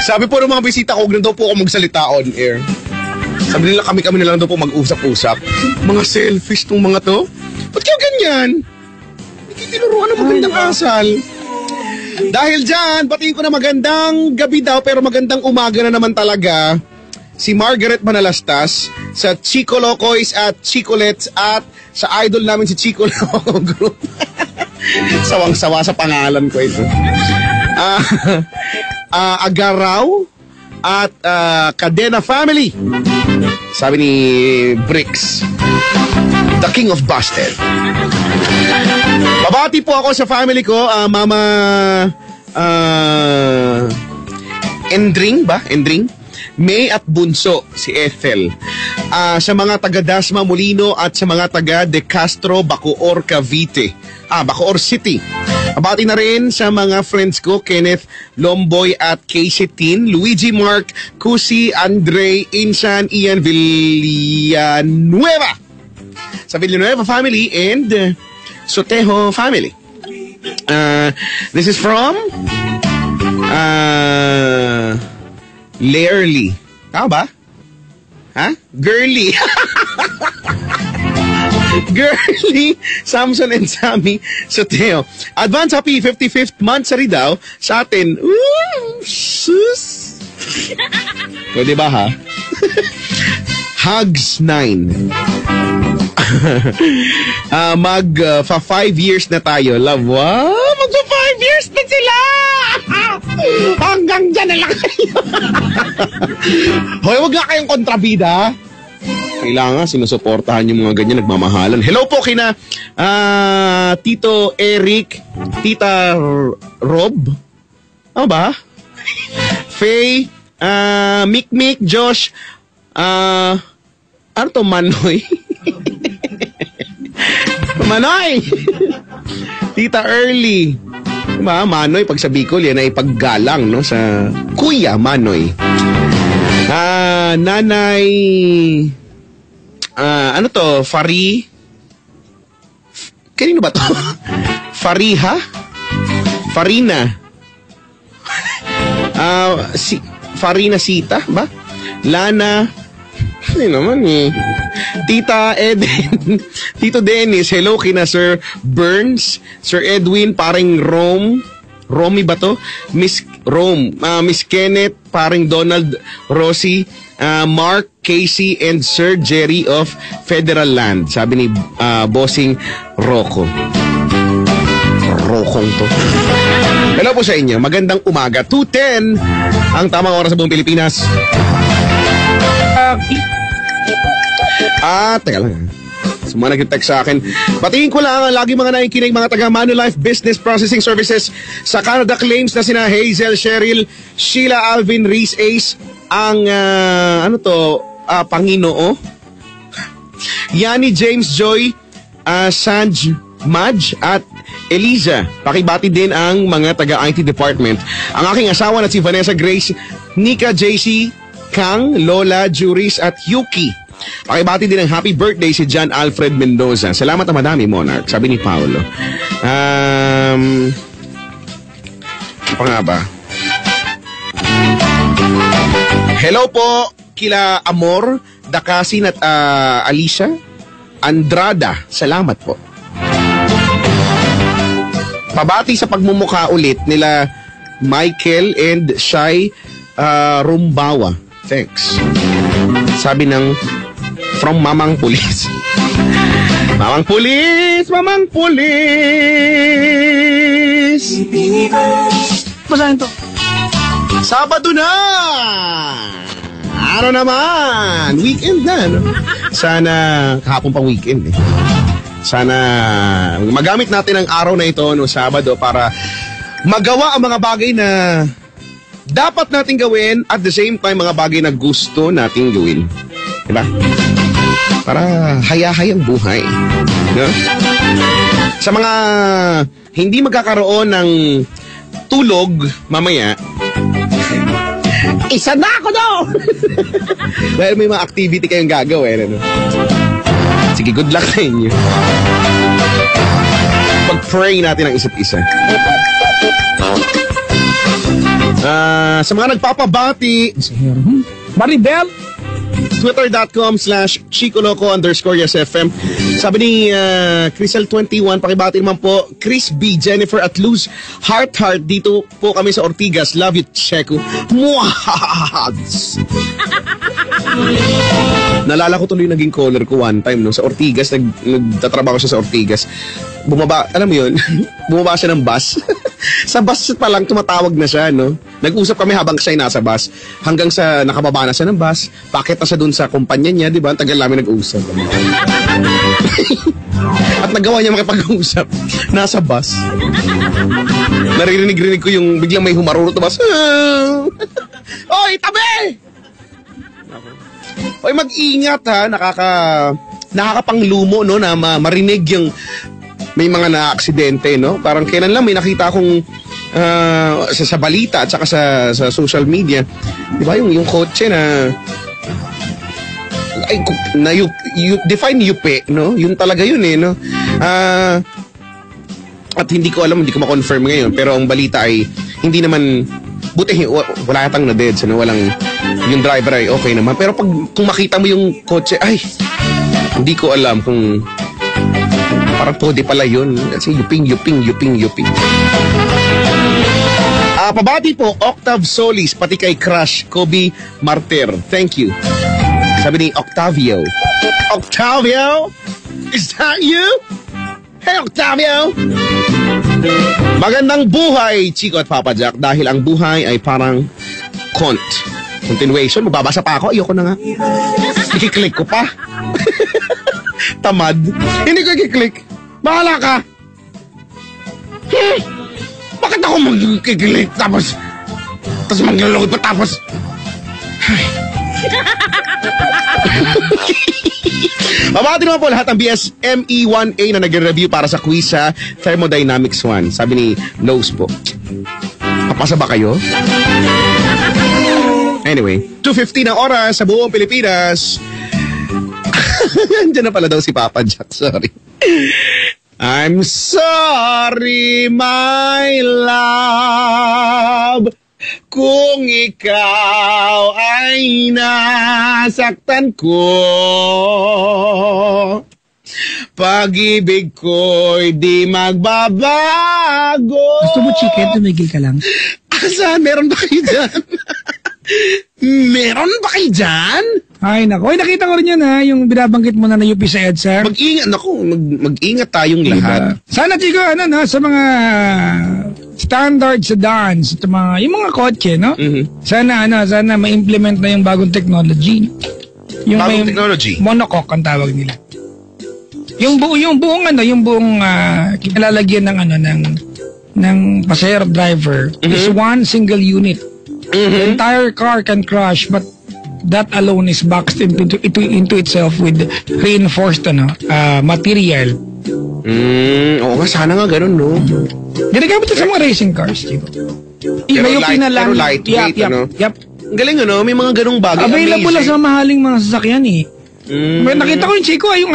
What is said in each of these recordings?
Sabi po ng mga bisita ko, huwag na daw po ako magsalita on air. Sabi nila kami na lang daw po mag-usap-usap. Mga selfish tong mga to. Ba't kayo ganyan? Tinuruan ng magandang asal. Dahil dyan, batiin ko na magandang gabi daw pero magandang umaga na naman talaga si Margaret Manalastas sa Chico Locoys at Chicolets at sa idol namin si Chico Loco Group. Sawang-sawa sa pangalan ko ito. Agaraw at Cadena Family. Sabi ni Bricks, the king of busted. Babati po ako sa family ko, Mama Endring ba? Endring? May at Bunso, si Ethel. Sa mga taga Dasma Molino at sa mga taga De Castro, Bacoor, Cavite. Bacoor City. Babati na rin sa mga friends ko, Kenneth Lomboy at Casey Tin, Luigi Mark, Kusi, Andre, Insan, Ian Villanueva. Sa Villanueva family and Sotejo family. This is from Lairly. Tama ba? Girly. Girly, Samson and Sammy Soteo. Advance happy 55th month sa Ridao sa atin. Sus. Pwede ba ha? Hugs 9. Mag 5 years na tayo. Love, wow, mag 5 years na sila. Hanggang dyan na lang kayo. Hoy, wag nga kayong kontrabida. Kailangan sinusuportahan yung mga ganyan, nagmamahalan. Hello po kina Tito Eric, Tita Rob. Ano ba? Faye, Mick, Josh, ano to, Manoy? Manoy! Tita Early. Diba, Manoy, pag sa Bicol, yan ay paggalang, no? Sa Kuya Manoy. Nanay, ano to, Fari? Kanino ba to? Fariha? Farina? Farina Sita, ba? Lana, ano naman eh. Tita Eden, Tito Dennis, hello kina Sir Burns, Sir Edwin, paring Romy ba to? Miss Rome, Miss Kenneth, paring Donald, Rosie, Mark, Casey, and Sir Jerry of Federal Land. Sabi ni Bossing Rocco. Rocong to. Hello po sa inyo, magandang umaga. 2:10 ang tamang oras sa buong Pilipinas. Teka lang. So, mga nag-text sa akin. Batiin ko lang, lagi mga nakikinig mga taga Manulife Business Processing Services sa Canada Claims na sina Hazel, Cheryl, Sheila, Alvin, Reese, Ace, ang, Panginoo, Yani, James, Joy, Sanj, Madge, at Eliza. Pakibati din ang mga taga IT Department. Ang aking asawa na si Vanessa Grace, Nika, JC, Kang, Lola, Juris, at Yuki. Pakibati din ang happy birthday si John Alfred Mendoza. Salamat na madami, Monarch. Sabi ni Paolo. Ano pa nga ba? Hello po kila Amor, Dakasin at Alicia Andrada. Salamat po. Pabati sa pagmumukha ulit nila Michael and Shai Rumbawa. Thanks. Sabi ng from Mamang Pulis. Mamang Pulis! Mamang Pulis! Basahin to. Sabado na! Araw naman! Weekend na, no? Sana, kahapon pang weekend eh. Sana magamit natin ang araw na ito, no, Sabado, para magawa ang mga bagay na dapat nating gawin at the same time mga bagay na gusto nating gawin. Diba? Para haya-hayang buhay. No? Sa mga hindi magkakaroon ng tulog mamaya, isa na ako daw! Dahil may mga activity kayong gagawin. Ano? Sige, good luck sa inyo. Pag-pray natin ang isa't isa. Sa mga nagpapabati, Maribel? Twitter.com/chicoloco_YesFM. Sabi ni Crisel21, pakibati naman po, Chris B, Jennifer at Luz, Heart, dito po kami sa Ortigas. Love you, Checo. Muahads! Nalala ko tuloy naging caller ko one time, no? Sa Ortigas, nagtatrabaho siya sa Ortigas. Bumaba, alam mo yun, bumaba siya ng bus. Sa bus pa lang, tumatawag na siya, no? Nag-usap kami habang siya nasa bus. Hanggang sa nakababa na siya ng bus, pakit na siya dun sa kumpanya niya, di ba? Ang tagal namin nag-usap. At nagawa niya makipag-usap. Nasa bus. Naririnig ko yung biglang may humarurot na bus. Oy, tabi! Oy, mag-ingat ha. Nakakapanglumo, no? Na marinig yung may mga na-aksidente, no? Parang kailan lang may nakita akong sa balita at saka sa social media, di ba, yung kotse na define yupe, no? Yun talaga yun eh, no? At hindi ko alam, hindi ko ma-confirm ngayon, pero ang balita ay hindi naman, buti wala yatang na-dead, so, no? Walang, yung driver ay okay naman, pero kung makita mo yung kotse, ay hindi ko alam kung parang pwede pala yun. Kasi yuping. Pabati po, Octav Solis, pati kay Crush, Kobe Martir. Thank you. Sabi ni Octavio. Octavio? Is that you? Hey, Octavio! Magandang buhay, Chico at Papa Jack, dahil ang buhay ay parang continuation. Magbabasa pa ako, ayoko na nga. Ikiklik ko pa. Tamad. Hindi ko ikiklik. Bahala ka. Bakit ako magkikilik tapos maglalawid pa tapos Mabati naman po lahat ng BSME1A na nag-review para sa quiz sa Thermodynamics 1. Sabi ni Nose po. Papasa ba kayo? Anyway, 2:50 na oras sa buong Pilipinas. Diyan na pala daw si Papa Jack. Sorry. I'm sorry, my love, kung ikaw ay nasaktan ko. Pag-ibig ko'y di magbabago. Gusto mo chicken? Tumigil ka lang. Saan? Meron ba kayo dyan? Meron ba kayo dyan? Ay, nako. Ay, nakita ko rin yan ha, yung binabanggit mo na UP sa EDSA. Mag-ingat, naku, mag-ingat tayong lahat. Sana, Chico, sa mga standard sedans, yung mga kotse, no? Mm-hmm. Sana ma-implement na yung bagong technology. Yung bagong technology? Monocoque ang tawag nila. Yung buong kinalalagyan ng pasahero driver is one single unit. Mm-hmm. The entire car can crash, but that alone is boxed into itself with reinforced material. Oo nga, sana nga ganun, no? Ginagamit ito sa mga racing cars, Chico. Pero lightweight, ano? Yep. Ang galing, ano? May mga ganung bagay. Available lang sa mahaling mga sasakyan, eh. Pero nakita ko yung Chico, yung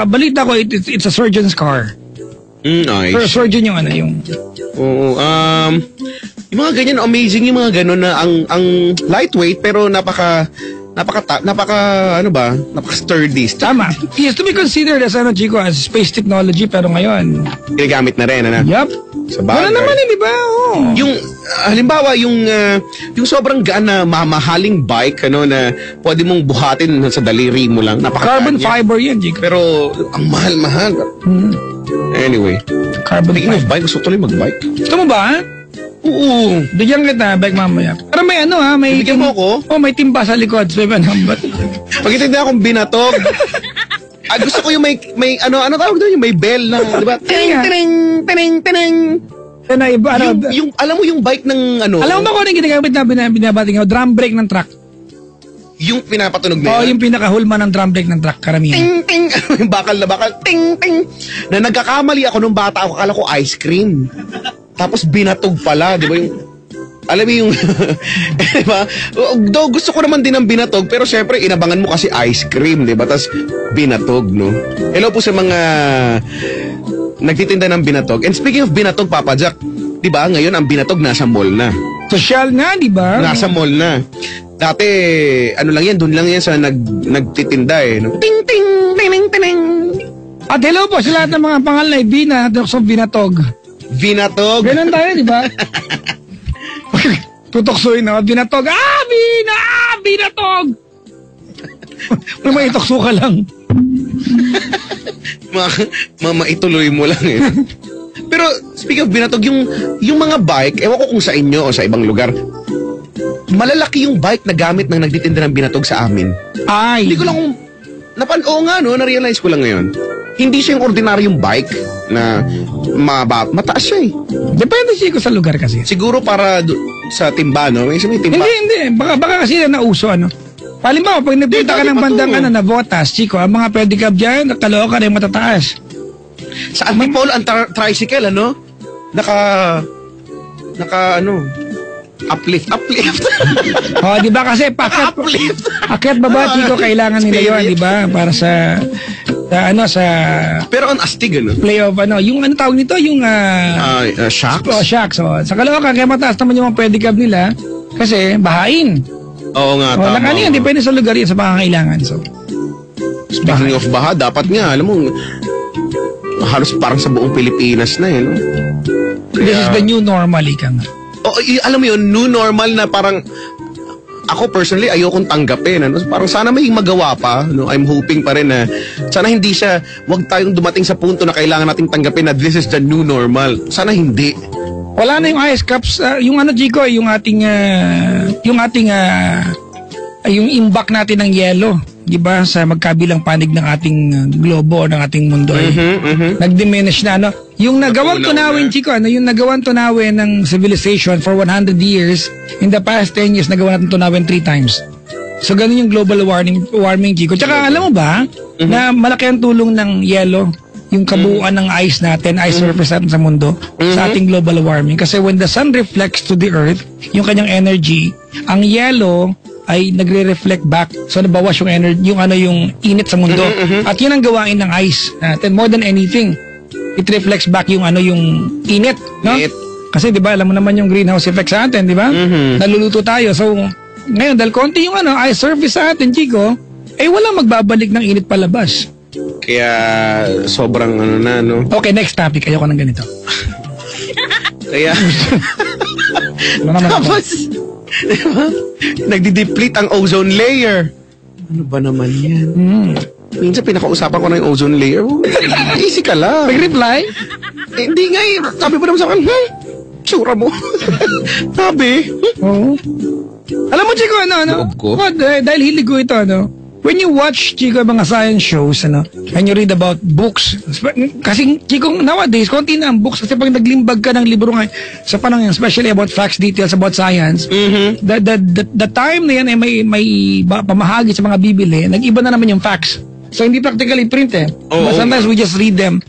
balita ko, it's a surgeon's car. Nice. Surgeon yung Oo, yung mga ganyan, amazing yung mga ganon na ang lightweight pero napaka sturdy. Tama. He has to be considered as Chico, as space technology, pero ngayon ginagamit na rin, ano? Yup. Sa bagay. Wala naman, di ba? Oh. Yung halimbawa yung sobrang gaan na mamahaling bike, na pwede mong buhatin sa daliri mo lang. Carbon fiber yan, Chico. Pero ang mahal-mahal. Anyway, carbon fiber. Of bike, gusto tuloy mag-bike. Gusto mo ba? Oo. Bigyan kita, bike mamaya. Pero may may... Bigyan mo ako? Oh, may timba sa likod. So, Pagkitindi akong binatog. Gusto ko yung may ano tawag doon? Yung may bell na, di ba? Tining. Yung, alam mo yung bike ng Alam mo ba kung ano yung ginagamit na binabating ako? Drum brake ng truck. Yung pinapatunog na yung pinakahulma ng drum brake ng truck, karamihan. Ting! Yung bakal na bakal. Ting! Na nagkakamali ako nung bata ako, akala ko ice cream. Tapos binatog pala, di ba yung... Alam mo yung... di ba? Though gusto ko naman din ng binatog, pero syempre inabangan mo kasi ice cream, di ba? Tapos binatog, no? Hello po sa mga nagtitinda ng binatog. And speaking of binatog, Papa Jack, di ba, ngayon ang binatog nasa mall na. Social nga, di ba? Nasa mall na. Dati, ano lang yan, doon lang yan sa nagtitinda eh. No? Ting, ting, ting, ting, ting. At hello po sa lahat ng mga pangalan ay binatog. Binatog. Ganun tayo, di ba? Tutoksoy na, binatog. Binatog! May itokso ka lang. Maituloy mo lang eh. Pero speaking of binatog, yung mga bike, ewan ko kung sa inyo o sa ibang lugar, malalaki yung bike na gamit ng nagtitinda ng binatog sa amin. Ay. Hindi ko lang kung, oo nga no, na-realize ko lang ngayon. Hindi siya yung ordinaryong bike na mataas siya eh. Depende siya sa lugar kasi. Siguro para sa timba, no? May timba. Hindi. Baka kasi na nauso, ano. Halimbawa, pag nagpunta ka ng bandang Navotas, Chico, ang mga pedicab dyan, Caloocan ay matataas. Sa Antipolo, ang tricycle, ano? Uplift. Oh, di ba kasi akyat baba, Chico, kailangan nila yun, di ba? Para sa pero ang astig, ano? Play of, yung ano tawag nito, yung shocks? Oh, shocks. Oh. Sa Caloocan, kaya mataas naman yung mga pedicab nila kasi bahain. Oo nga, tama. Ano yan, depende sa lugar yan, sa pangangailangan. So, speaking of baha, dapat nga, alam mo, halos parang sa buong Pilipinas na no? This is the new normal, ika nga. Alam mo yun, new normal na parang, ako personally, ayokong tanggapin. Ano? Parang sana may magawa pa. No? I'm hoping pa rin na, sana hindi siya, wag tayong dumating sa punto na kailangan nating tanggapin na this is the new normal. Sana hindi. Wala na yung ice caps, yung Chico, yung imbak natin ng yelo, di ba, sa magkabilang panig ng ating globo o ng ating mundo ay nag-diminish na, ano. Yung nagawang tunawin, Chico, yung nagawang tunawin ng civilization for 100 years, in the past 10 years, nagawa natin tunawin 3 times. So, ganun yung global warming, Chico. Tsaka, alam mo ba, na malaki ang tulong ng yelo, yung kabuuan ng ice natin, ice surface natin sa mundo, sa ating global warming. Kasi when the sun reflects to the earth, yung kanyang energy, ang yellow ay nagre-reflect back. So nabawas yung energy, yung init sa mundo. At yun ang gawain ng ice natin. More than anything, it reflects back yung init, no? Kasi 'di ba, alam mo naman yung greenhouse effect sa atin, 'di ba? Naluluto tayo. So ngayon dahil konti yung ice surface sa atin, Chico, wala magbabalik ng init palabas. Kaya sobrang no? Okay, next topic. Ayoko ng ganito. Kaya tapos, diba? Nagdi-deplete ang ozone layer. Ano ba naman yan? Minsan pinakausapan ko na yung ozone layer. Easy ka lang. Nag-reply? Hindi nga eh. Sabi pa naman sa akin, tsura mo. Sabi. Oo. Alam mo, Chico, Loob ko. Dahil hilig ko ito, when you watch, Chico, mga science shows, and you read about books, kasi, Chico, nowadays, konti na ang books, kasi pag naglimbag ka ng libro ngayon, sa panahon yan, especially about facts, details about science, the time na yan ay may pamahagi sa mga bibili, nag-iba na naman yung facts. So, hindi practically print eh. But sometimes we just read them.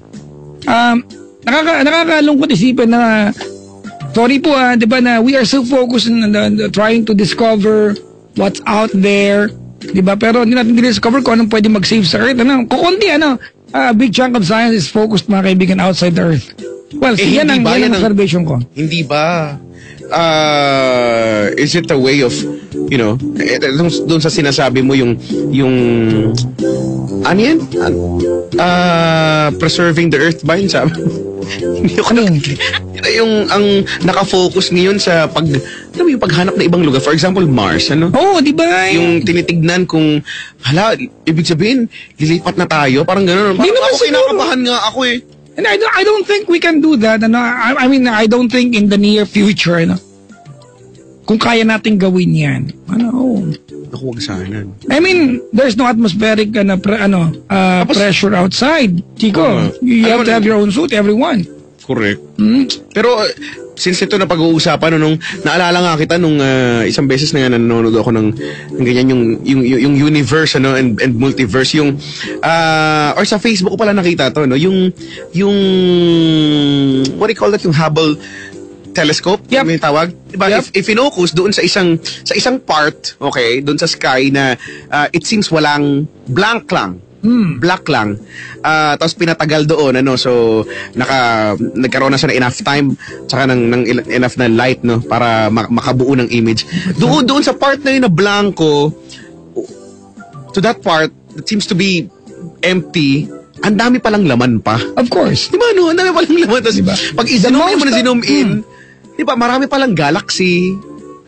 Nakakalungkot isipin na, sorry po di ba, na we are so focused on trying to discover what's out there, diba? Pero hindi natin discover kung anong pwede mag-save sa Earth. Kukunti, a big chunk of science is focused, mga kaibigan, outside the Earth. Well, yan ang observation ko. Hindi ba? Is it a way of, doon sa sinasabi mo yung ano yan? Preserving the Earth ba yun, sabi? Hindi ko yung naka-focus ngayon sa yung paghanap na ibang lugar. For example, Mars, Oo, di ba? Yung tinitignan kung, ibig sabihin, lilipat na tayo. Parang gano'n. Parang ako kinakabahan nga ako eh. And I don't think we can do that. I mean, I don't think in the near future, kung kaya natin gawin yan. Ako, wag sana. I mean, there's no atmospheric pressure outside. Chico, you have to have your own suit, everyone. Correct. Pero since ito na pag-uusapan, nung naalala nga kita nung isang beses na nga nanonood ako ng ganyan yung universe and multiverse or sa Facebook ko pala nakita to, yung what do you call that, yung Hubble telescope, may tawag, diba? If in-focus doon sa isang part, okay, doon sa sky na it seems walang blank lang, Black lang. Tapos pinatagal doon, ano, so nagkaroon na siya ng enough time tsaka ng enough na light, no, para makabuo ng image. Doon sa part na yun na blanco, to that part that seems to be empty, ang dami palang laman pa. Of course. Diba, no? Ang dami palang laman. Tapos, pag i-zoom in, diba, marami palang galaxy.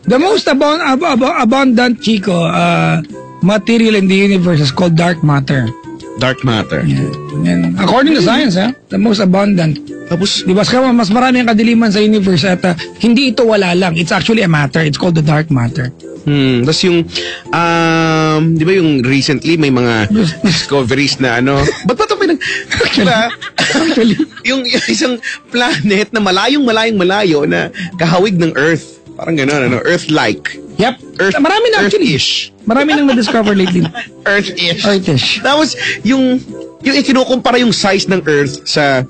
The most abundant, Chico, material in the universe is called dark matter. Dark matter. Yeah. And according to science, the most abundant. Tapos, Di ba? Mas marami ang kadiliman sa universe at hindi ito wala lang. It's actually a matter. It's called the dark matter. Tapos yung, di ba yung recently may mga discoveries na ano, ba't ba ito diba? Actually. yung isang planet na malayo na kahawig ng Earth. Parang gano'n, ano, Earth-like. Yep. Marami na actually. Earth-ish. Marami nang na-discover lately. Earth-ish. Earth-ish. Tapos, yung ikinukumpara yung size ng Earth sa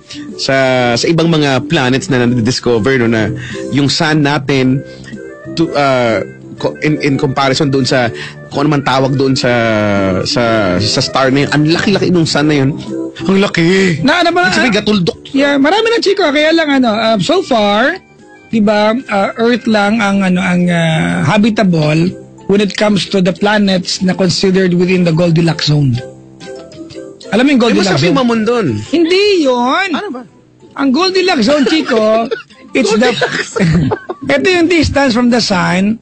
ibang mga planets na na-discover, no, na yung sun natin to, in comparison doon sa kung ano man tawag doon sa star na yun, ang laki-laki nung sun na yun. Ang laki. Ano ba? Sabi, gatuldok. Yeah, marami na, Chico. Kaya lang so far, 'di ba, Earth lang ang habitable when it comes to the planets na considered within the Goldilocks zone. Alam mo yung Goldilocks zone? Mamon doon. Hindi 'yon. Ano ba? Ang Goldilocks zone, Chico, it's ito yung distance from the sun,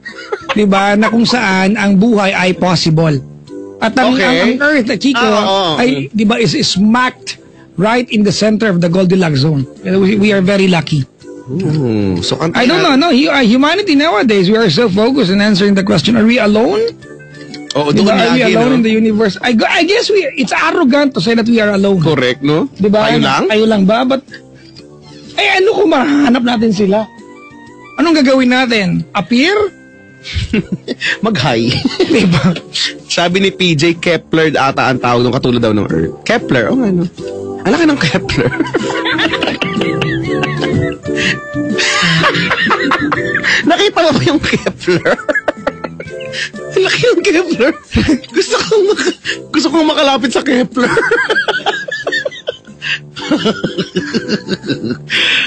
'di ba, na kung saan ang buhay ay possible. At ang Earth, Chico, ay 'di ba is smacked right in the center of the Goldilocks zone. We are very lucky. Ooh, so I don't know. No, humanity nowadays, we are so focused on answering the question, are we alone? Oo, Diba? doon Are we lagi, alone no? in the universe? I guess it's arrogant to say that we are alone. Correct, no? Diba? Tayo lang ba? But, ano kung mahanap natin sila? Anong gagawin natin? Appear? Mag-hi. Diba? Sabi ni PJ, Kepler ata ang tawag nung katulad daw ng Earth. Kepler, oh ano. Ang laki ng Kepler. Nakita mo ba yung Kepler? Ang laki ng Kepler. Gusto kong makalapit sa Kepler.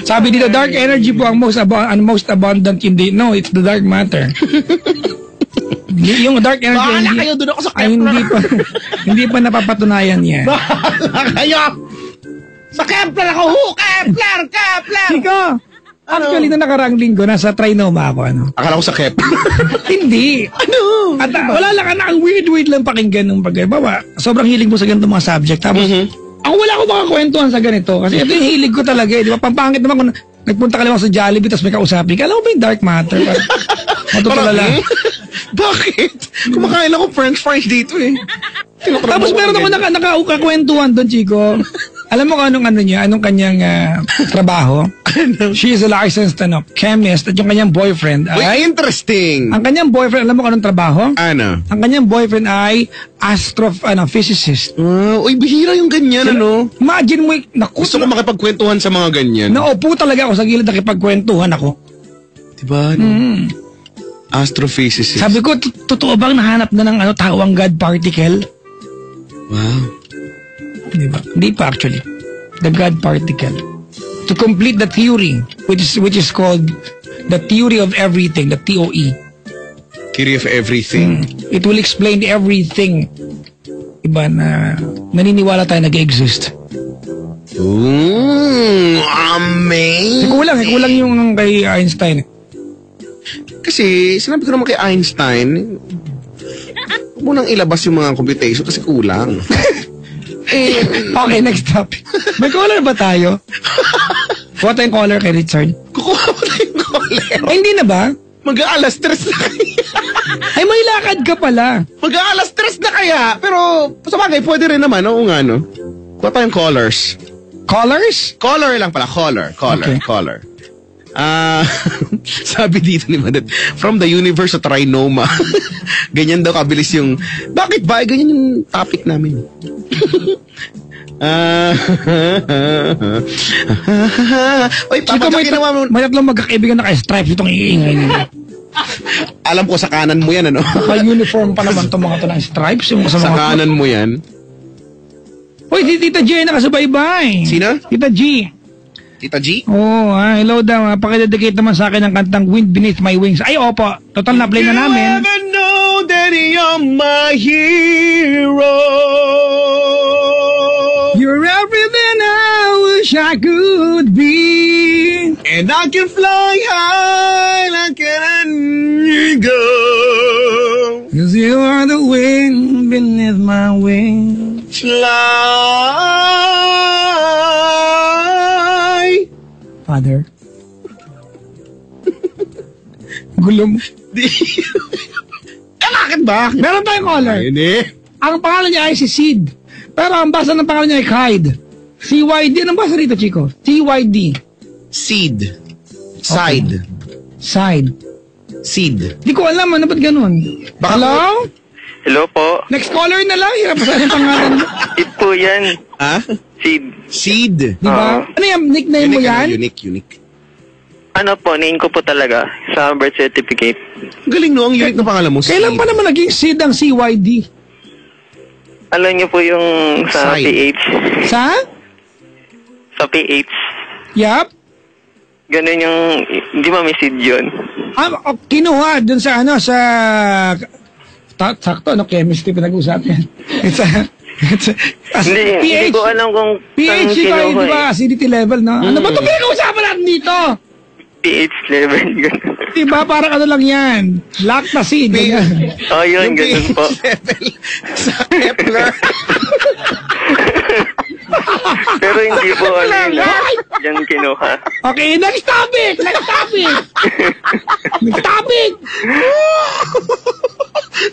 Sabi dito, dark energy po ang most abundant in the... No, it's the dark matter. Yung dark energy... Bahala kayo, doon ako sa ay, Kepler. hindi pa napapatunayan yan. Bahala kayo! Sa Kepler ako! Kepler! Chico, actually, na nakaraang linggo, nasa Trinoma ako, ano? Akala ko sa Kepler. Hindi. Ano? At wala lang, ang weird lang pakinggan ng bawa, sobrang hilig mo sa ganitong mga subject. Tapos, ako wala ko makakwentuhan sa ganito. Kasi ito yung hilig ko talaga, di ba? Pampangit naman kung nagpunta ka lang sa Jollibee, tapos may kausapin ka. Alam mo ba yung dark matter? Matutulala. Bakit? Kumakain ako french fries dito eh. Tapos meron ako nakakwentuhan doon, Chico. Alam mo kung anong kanyang trabaho? She is a licensed chemist at yung kanyang boyfriend ay... Interesting! Ang kanyang boyfriend, alam mo kung anong trabaho? Ano? Ang kanyang boyfriend ay physicist. Uy, bihira yung ganyan, ano? Imagine mo, naku, Gusto ko makipagkwentuhan sa mga ganyan. naupo talaga ako sa gilid nakipagkwentuhan ako. Diba, no? Astrophysicist. Sabi ko, totoo bang nahanap na ng tawang God particle? Wow. Diba? Hindi pa actually. The God particle. To complete the theory, which is called the theory of everything, the TOE. Theory of everything. It will explain everything. Diba na naniniwala tayo nag-exist. Amazing. Kulang yung kay Einstein. Kasi, sinabi ko naman kay Einstein, huwag mo nang ilabas yung mga computation kasi kulang. Okay, next topic. May caller ba tayo? Kuha tayong caller kay Richard. Kukuha mo tayong caller. Ay, hindi na ba? Mag-aalas 3 na kaya. Ay, may lakad ka pala. Mag-aalas 3 na kaya. Pero, sa bagay, pwede rin naman. Oo nga, no? Kuha tayong callers. Callers? Caller lang pala. Caller. Okay. Caller. Sabi dito ni Madet, from the universe of Trinoma. Ganyan daw kabilis yung, bakit ba? Ganyan yung topic namin. Oy, papagyakin naman mo. May tatlong magkakaibigan na stripes itong iingay nila. Alam ko sa kanan mo yan, ano? May uniform pa naman itong mga ito ng stripes. Yung Sa kanan mo yan. Uy, si Tita G ay nakasubaybay. Sino? Tita G. Tita G? Oh, hello daw. Pakidedicate naman sa akin ng kantang Wind Beneath My Wings. Ay, opo. Total na play na namin. You ever know that you're my hero? You're everything I wish I could be. And I can fly high like an eagle. 'Cause you are the wind beneath my wings. Fly. Father. Gulo mo. Bakit ba? Meron tayong caller. Ayun eh. Ang pangalan niya ay si Sid. Pero ang basa ng pangalan niya ay Clyde. CYD. Anong basa rito, Chico? CYD. Seed. Side. Side. Seed. Di ko alam, ano ba't ganun? Baka- Hello? Hello po. Next caller na lang. Hirap pa sa pangalan mo. It po yan. Ha? Sid. Seed. Di ba? Ano yan? Nickname mo yan? Unique. Ano po, name ko po talaga sa birth certificate. Ang galing no, ang unique na pangalan mo. Kailan pa naman naging Sid ang CYD? Alam niyo po yung sa Side. PH. Sa? Sa PH. Yup. Ganun yung, hindi ba may Sid yun? Kinuha dun sa ano, sa... Sakto, no? Chemistry pinag-usapan. Hindi ko alam kung PH, saan di ba? Acidity level, no? Ano ba ito pinag-usapan natin dito? PH level. Ganun. Di ba? Parang ano lang yan. Lactacid. ganyan. Oh, yun, ganun po. level sa Kepler. Pero hindi po ano yun. Yan kinuha. Okay, next topic! Next topic!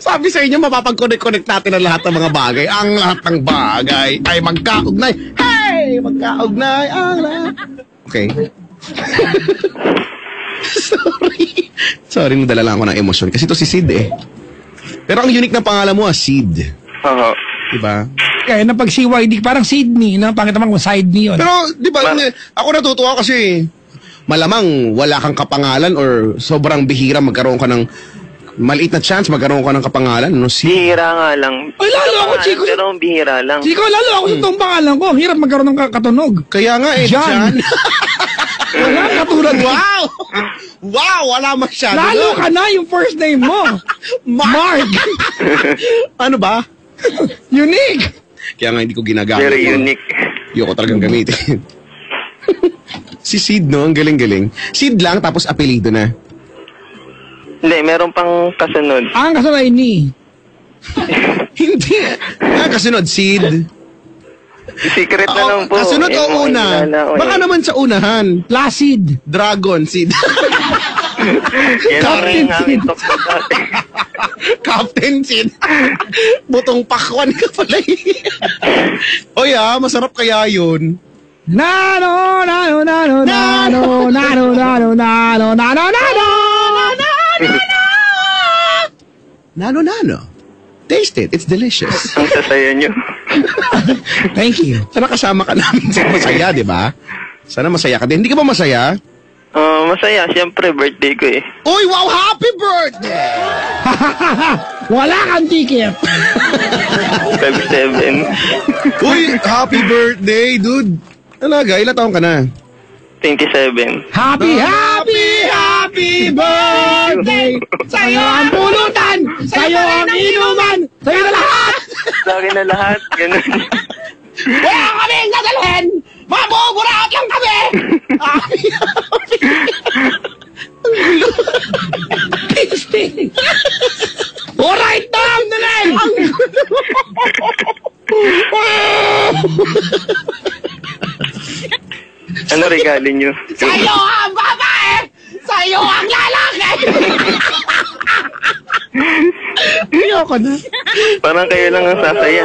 Sabi sa inyo, mapapag-connect natin ang lahat ng mga bagay. Ang lahat ng bagay ay magkaugnay. Hey! Magkaugnay ang lahat. Okay. Sorry, nadala lang ako ng emosyon. Kasi ito si Sid eh. Pero ang unique na pangalan mo, Sid. Oo. Diba? Kaya na pag CYD, parang Sydney, no? Pangit naman kung Sydney yun. Pero, di ba, ako natutuwa kasi malamang wala kang kapangalan or sobrang bihira magkaroon ka ng maliit na chance magkaroon ka ng kapangalan. No? Bihira nga lang. Ay, lalo ako, Chico. Pero bihira lang. Chico, lalo ako sa itong pangalan ko. Ang hirap magkaroon ng katunog. Kaya nga eh, Jan. Jan. Wala katulad mo. Wow! Wow, wala masyado. Lalo ka na yung first name mo. Mark. Ano ba? Unique. Kaya nga hindi ko ginagamit. Very unique. Hindi ko talagang gamitin. Si Sid, no? Ang galing-galing. Sid lang, tapos apelido na. Hindi, meron pang kasunod. Ang kasunod ay ni. Hindi. Kasunod, Sid. Secret na lang po. Kasunod Yung o una? kilala ko Baka eh. naman sa unahan. Placid. Dragon, Sid. Yan ang Captain ring aming talk na dati. Captain Sid. Butong pakwan ka pala eh. Oy masarap kaya yun. Nano, nano, nano, nano, nano, nano, nano, nano, nano. Nano. Taste it. It's delicious. Ang sasaya nyo. Thank you. Sana kasama ka namin sa masaya, di ba? Sana masaya ka din. Hindi ka ba masaya? Masaya. Siyempre, birthday ko eh. Uy, wow! Happy birthday! Wala kang ticket. Feb 7. Uy, happy birthday, dude. Talaga, ilang taon ka na? 27. Happy birthday! Sa'yo ang pulutan! Sa'yo ang inuman! Sa'yo na lahat! Sa akin na lahat. Ganun. Wala kaming dadalhin! Mabuburaot lang kami! Tasting! Alright, damn na lang! Ano regalo nyo? Sa'yo ang babae! Sa'yo ang lalaki! Ayoko na. Parang kayo lang ang sasaya.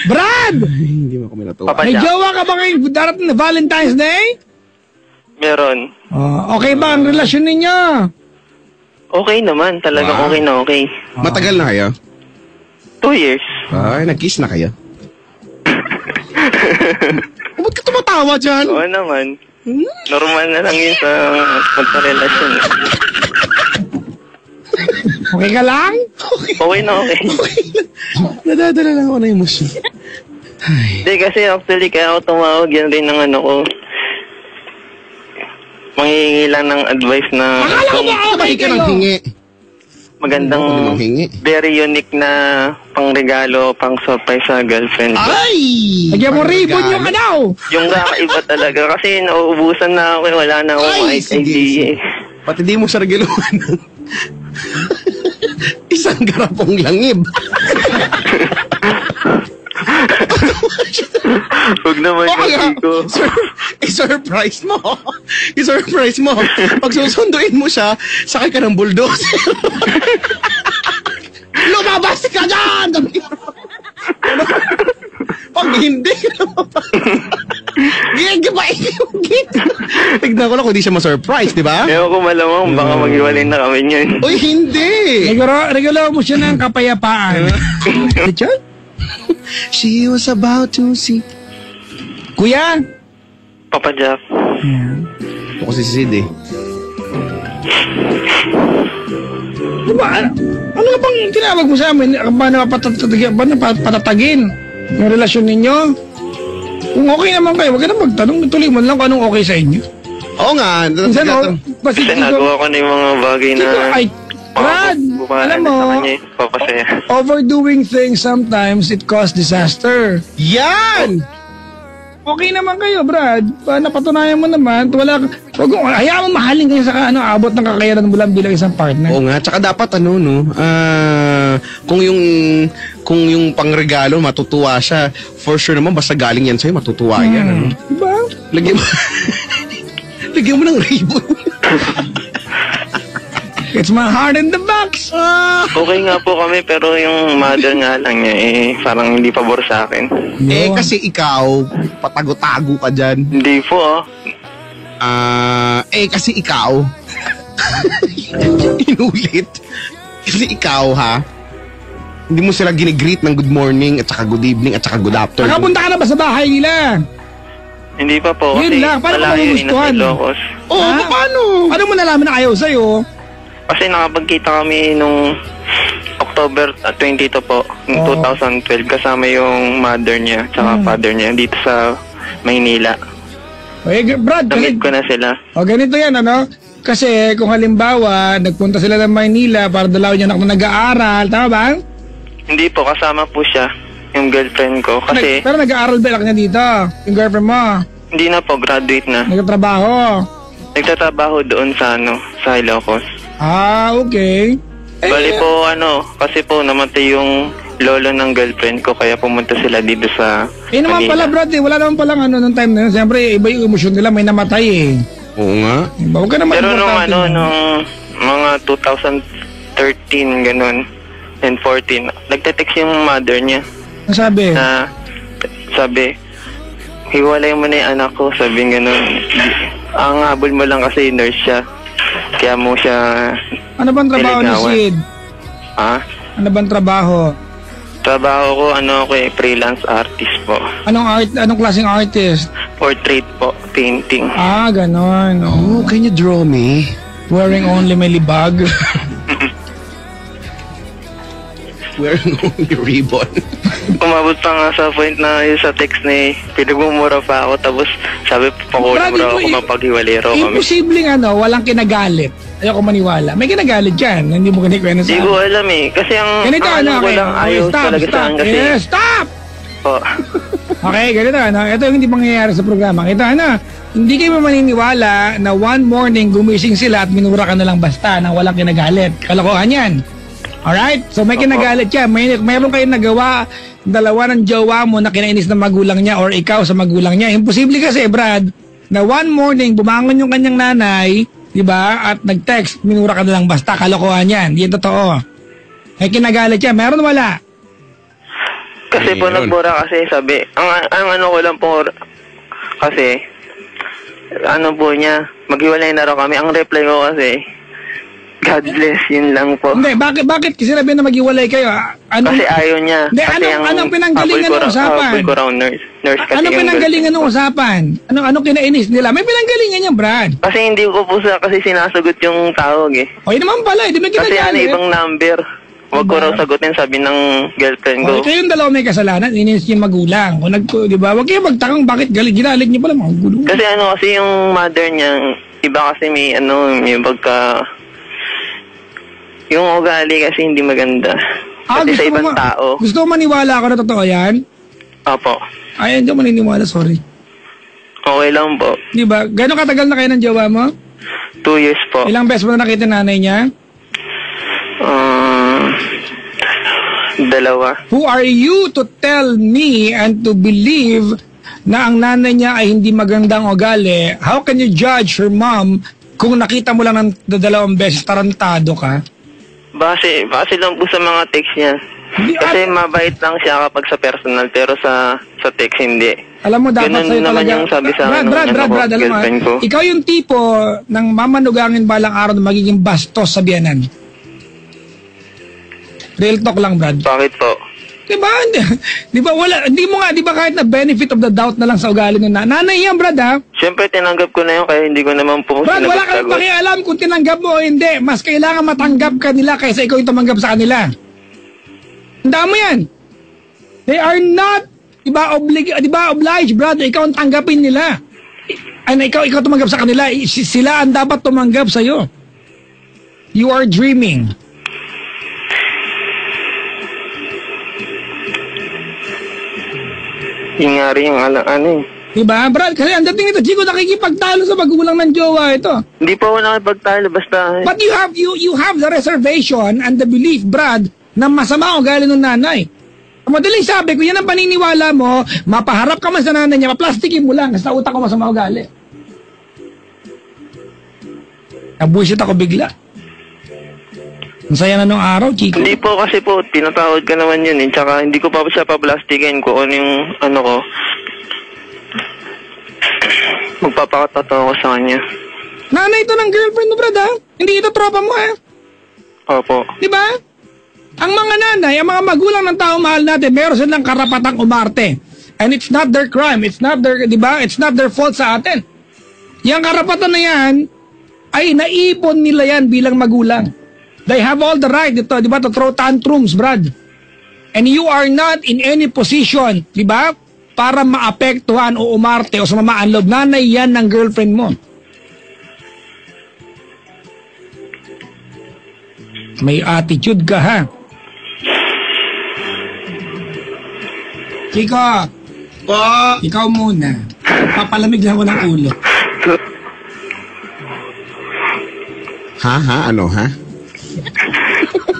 Brad! Hindi mo kami natuwa. Papa May Jack. jowa ka ba ngayong darating na Valentine's Day? Meron. Okay ba ang relasyon ninyo? Okay naman. Talagang Wow. okay na okay. Matagal na kayo? 2 years. Ay, nag-kiss na kayo? Ba't ka tumatawa dyan? Oo naman. Normal na lang yun sa magkarelasyon. Okay ka lang? Okay na okay. Nadadala lang ako na emosyon. Hindi kasi actually kaya ako tumawag yan rin ng ano ko. Manghihingi lang ng advice na Akala ko ba okay Bakit ka nang kayo? hingi? magandang Ako din manghingi. very unique na pangregalo, pang surprise sa girlfriend ko. Ay! Lagyan mo ribbon yung ano. Yung kakaiba talaga kasi nauubusan na ako, wala na akong Ay, kahit sige, idea. sige. Pati di mo siya regaluhan ng isang garapong langib. Huwag naman yung ko. I-surprise mo. I-surprise mo. Pag susunduin mo siya, sakay ka ng bulldozer. Lumabas ka dyan! Pag hindi ka gigit. Tignan ko lang kung di siya ma-surprise, di ba? Ewan ko malamang, baka maghiwalay na kami niyan. Uy, hindi! Regalo mo siya ng kapayapaan. Richard? She was about to see. Kuya? Papa Jack. Ako si Sid eh. Diba, ano nga bang tinawag mo sa amin? Ba patatagin yung relasyon ninyo? Kung okay naman kayo, wag ka na magtanong. Tuloy mo lang kung anong okay sa inyo. Oo nga. Minsan, Kasi nagawa ko na yung mga bagay na Ay, Brad, alam mo, sa kanya, papasaya. overdoing things sometimes, it causes disaster. Yan! Okay naman kayo, Brad. Napatunayan mo naman, wag mo, hayaan mo mahalin kayo sa abot ng kakayanan mo lang bilang isang partner. Oo nga, tsaka dapat kung yung pangregalo matutuwa siya, for sure naman basta galing yan sa'yo, matutuwa yan. Ano? Diba? Lagyan mo ng ribbon. It's my heart in the box. Okay nga po kami, pero yung mother nga lang niya, parang hindi pabor sa akin. Kasi ikaw, patago-tago ka dyan. Hindi po, Kasi ikaw, inulit. Kasi ikaw, ha, hindi mo sila ginigreet ng good morning at saka good evening at saka good afternoon. Nakapunta ka na ba sa bahay nila? Hindi pa po. Yun Kasi lang, paano mo malayo yun magustuhan? nasa Ilocos. Oo, paano? Ano mo nalaman na ayaw sa'yo? Kasi nakapagkita kami nung October 22 po, ng 2012, kasama yung mother niya, tsaka father niya, dito sa Maynila. Brad, Namit ko na sila. ganito yan, ano? Kasi kung halimbawa, nagpunta sila ng Maynila para dalawin yung anak na nag-aaral, tama ba? Hindi po, kasama po siya, yung girlfriend ko. Kasi Pero nag-aaral ba anak niya dito? Yung girlfriend mo? hindi na po, graduate na. Nagtatrabaho? Nagtatrabaho doon sa sa Ilocos. Okay. Bali po, kasi po namatay yung lolo ng girlfriend ko, kaya pumunta sila dito sa Naman Manila. pala, Brad, wala naman palang nung time na yun. Siyempre, iba yung emosyon nila, may namatay eh. Oo nga. Diba? Huwag ka naman Pero importante na. nung mga 2013, ganun, and 14, nagte-text yung mother niya Ang sabi? sabi, hiwalay mo na yung anak ko, sabi ganun. Ang habol mo lang kasi nurse siya, kaya mo siya, Ano bang trabaho ni niligawan. Sid? Ano bang trabaho? Trabaho ko, freelance artist po. Anong klaseng artist? Portrait po, painting. Ganon. Oh, can you draw me? Wearing only may libag. Wearing only ribbon. Umabot pa nga sa point na yung sa text na pinagmumura pa ako, tapos sabi pakulang Brad, raw ako mapaghiwalay raw kami. Imposibleng walang kinagalit. Ayoko maniwala. May kinagalit dyan. Hindi mo kinikwento sa Hindi ko alam kasi ang Ganito, alam ko lang ayaw talaga sa akin kasi. Yes, stop! Po. Okay, ganito, Ito yung hindi mangyayari sa programa. Hindi kayo maniniwala na one morning gumising sila at minura ka na lang basta nang walang kinagalit. Kalokohan yan. Alright? So may kinagalit yan. Mayroon kayong nagawa, dalawa ng jowa mo na kinainis ng magulang niya or ikaw sa magulang niya. Imposible kasi, Brad, na one morning bumangon yung kanyang nanay, di ba? At nag-text, minura ka na lang basta. Kalokohan yan. Yan totoo. May kinagalit yan. Meron wala? Kasi po nagbura kasi sabi, ang ano ko lang po kasi po niya, maghiwalay na raw kami. Ang reply ko kasi, God bless, yun lang po. Hindi, bakit kasi sinabi na maghiwalay kayo? Kasi ayaw niya. Hindi, Kasi anong pinanggalingan ng usapan? Habol ko raw nurse. Nurse kasi Anong pinanggalingan ng usapan? Anong kinainis nila? May pinanggalingan yan, Brad. Kasi hindi ko po kasi sinasagot yung tawag eh. O, yun naman pala, di ba kita Kasi ibang number. Huwag ko raw sagutin, sabi ng girlfriend ko. O, kayong dalawa may kasalanan, ininis yung magulang. Di ba? Huwag kayo magtakang bakit ginalit niyo pala mga gulo. Kasi yung mother niya, iba kasi may pagka... Yung ugali kasi hindi maganda. Kasi sa ibang tao. Gusto mo maniwala ako na totoo yan? Opo. Ay, hindi ko maniniwala, sorry. Okay lang po. Di ba? Gano'ng katagal na kayo ng jowa mo? 2 years po. Ilang beses mo na nakita nanay niya? 2. Who are you to tell me and to believe na ang nanay niya ay hindi magandang ugali? How can you judge her mom kung nakita mo lang ng 2 beses, tarantado ka? Base lang po sa mga text niya. Kasi mabait lang siya kapag sa personal, pero sa text hindi. Alam mo, dapat ganun sa'yo naman talaga. yung sabi sa Brad, alam mo, ikaw yung tipo ng mamanugangin balang araw na magiging bastos sa biyanan. Real talk lang, Brad. Bakit po? Diba? Di ba kahit na benefit of the doubt na lang sa ugali ng nanay yan, Brad, ha? Siyempre, tinanggap ko na yun, kaya hindi ko naman po Brad, wala kang pakialam kung tinanggap mo o hindi. Mas kailangan matanggap ka nila kaysa ikaw yung tumanggap sa kanila. Tandaan mo yan. They are not, obliged, Brad, ikaw ang tanggapin nila. Ikaw tumanggap sa kanila. Sila ang dapat tumanggap sa'yo. You are dreaming. Yung nga rin yung Diba, Brad? Kasi ang dating nito, Chico, nakikipagtalo sa magulang ng jowa ito. Hindi po ako nakipagtalo, basta... But you have the reservation and the belief, Brad, na masama ang ugali ng nanay. Madaling sabi, kung yan ang paniniwala mo, mapaharap ka man sa nanay niya, maplastikin mo lang, kasi sa utak ko masama ugali. Nabuisit ako bigla. Ang saya na nung araw, Chico. Hindi po kasi po, tinatawad ka naman yun eh. Tsaka hindi ko pa siya paplastikin kung ano yung ko. Magpapakatotoo ko sa kanya. Nanay ito ng girlfriend mo, Brad, ha? Hindi ito tropa mo, ha? Opo. Diba? Ang mga nanay, ang mga magulang ng tao mahal natin, meron silang karapatang umarte. And it's not their crime. It's not their, diba? It's not their fault sa atin. Yang karapatan na yan, ay naipon nila yan bilang magulang. They have all the right dito, di ba, to throw tantrums, Brad. And you are not in any position, di ba, para maapektuhan o umarte o sumamaan loob. Nanay yan ng girlfriend mo. May attitude ka, ha? Chico, ikaw muna. Papalamig lang ko ng ulo. Ha? Ano, ha?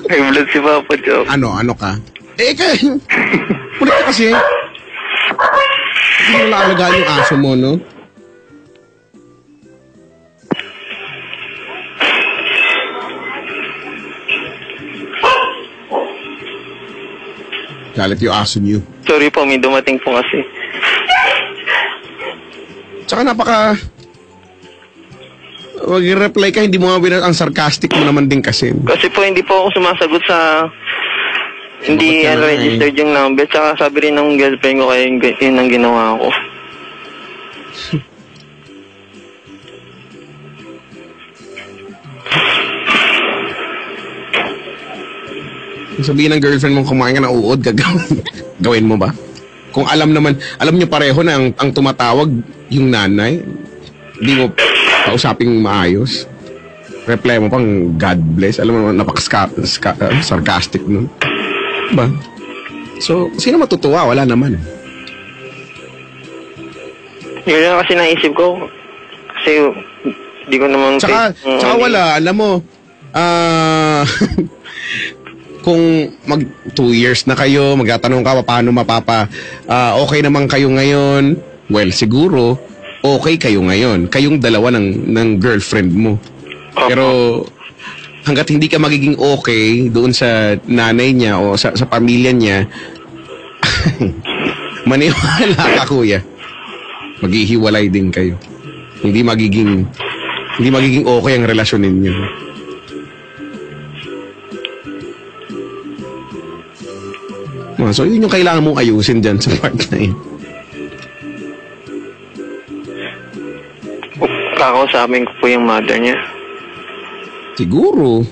May vlog si Papa Joe. Ano ka? Kulit ka kasi. Hindi mo naalagaan yung aso mo, no? Galit yung aso niyo. Sorry po, may dumating po kasi. Tsaka mag-reply ka, hindi mo nga ang sarcastic mo naman din kasi. Kasi po, hindi po ako sumasagot sa... Hindi registered yung number. Tsaka sabi rin ng girlfriend ko, kaya yun ang ginawa ko. Sabihin ng girlfriend mo kumain ka na uod, gawin mo ba? Kung alam nyo pareho na ang tumatawag yung nanay, hindi mo kausaping maayos. Reply mo pang God bless. Alam mo, sarcastic nun. Diba? So, sino matutuwa? Wala naman. Yun lang kasi naisip ko. Kasi, di ko naman... Tsaka wala, alam mo, kung 2 years na kayo, magtatanong ka paano okay naman kayo ngayon, well, siguro, okay kayo ngayon. Kayong dalawa ng girlfriend mo. Pero hanggat hindi ka magiging okay doon sa nanay niya o sa pamilya niya, maniwala ka, kuya. Maghihiwalay din kayo. Hindi magiging okay ang relasyon ninyo. problema. So, yun yung kailangan mong ayusin dyan sa part na yun. Kakausapin ko po yung mother niya. Siguro.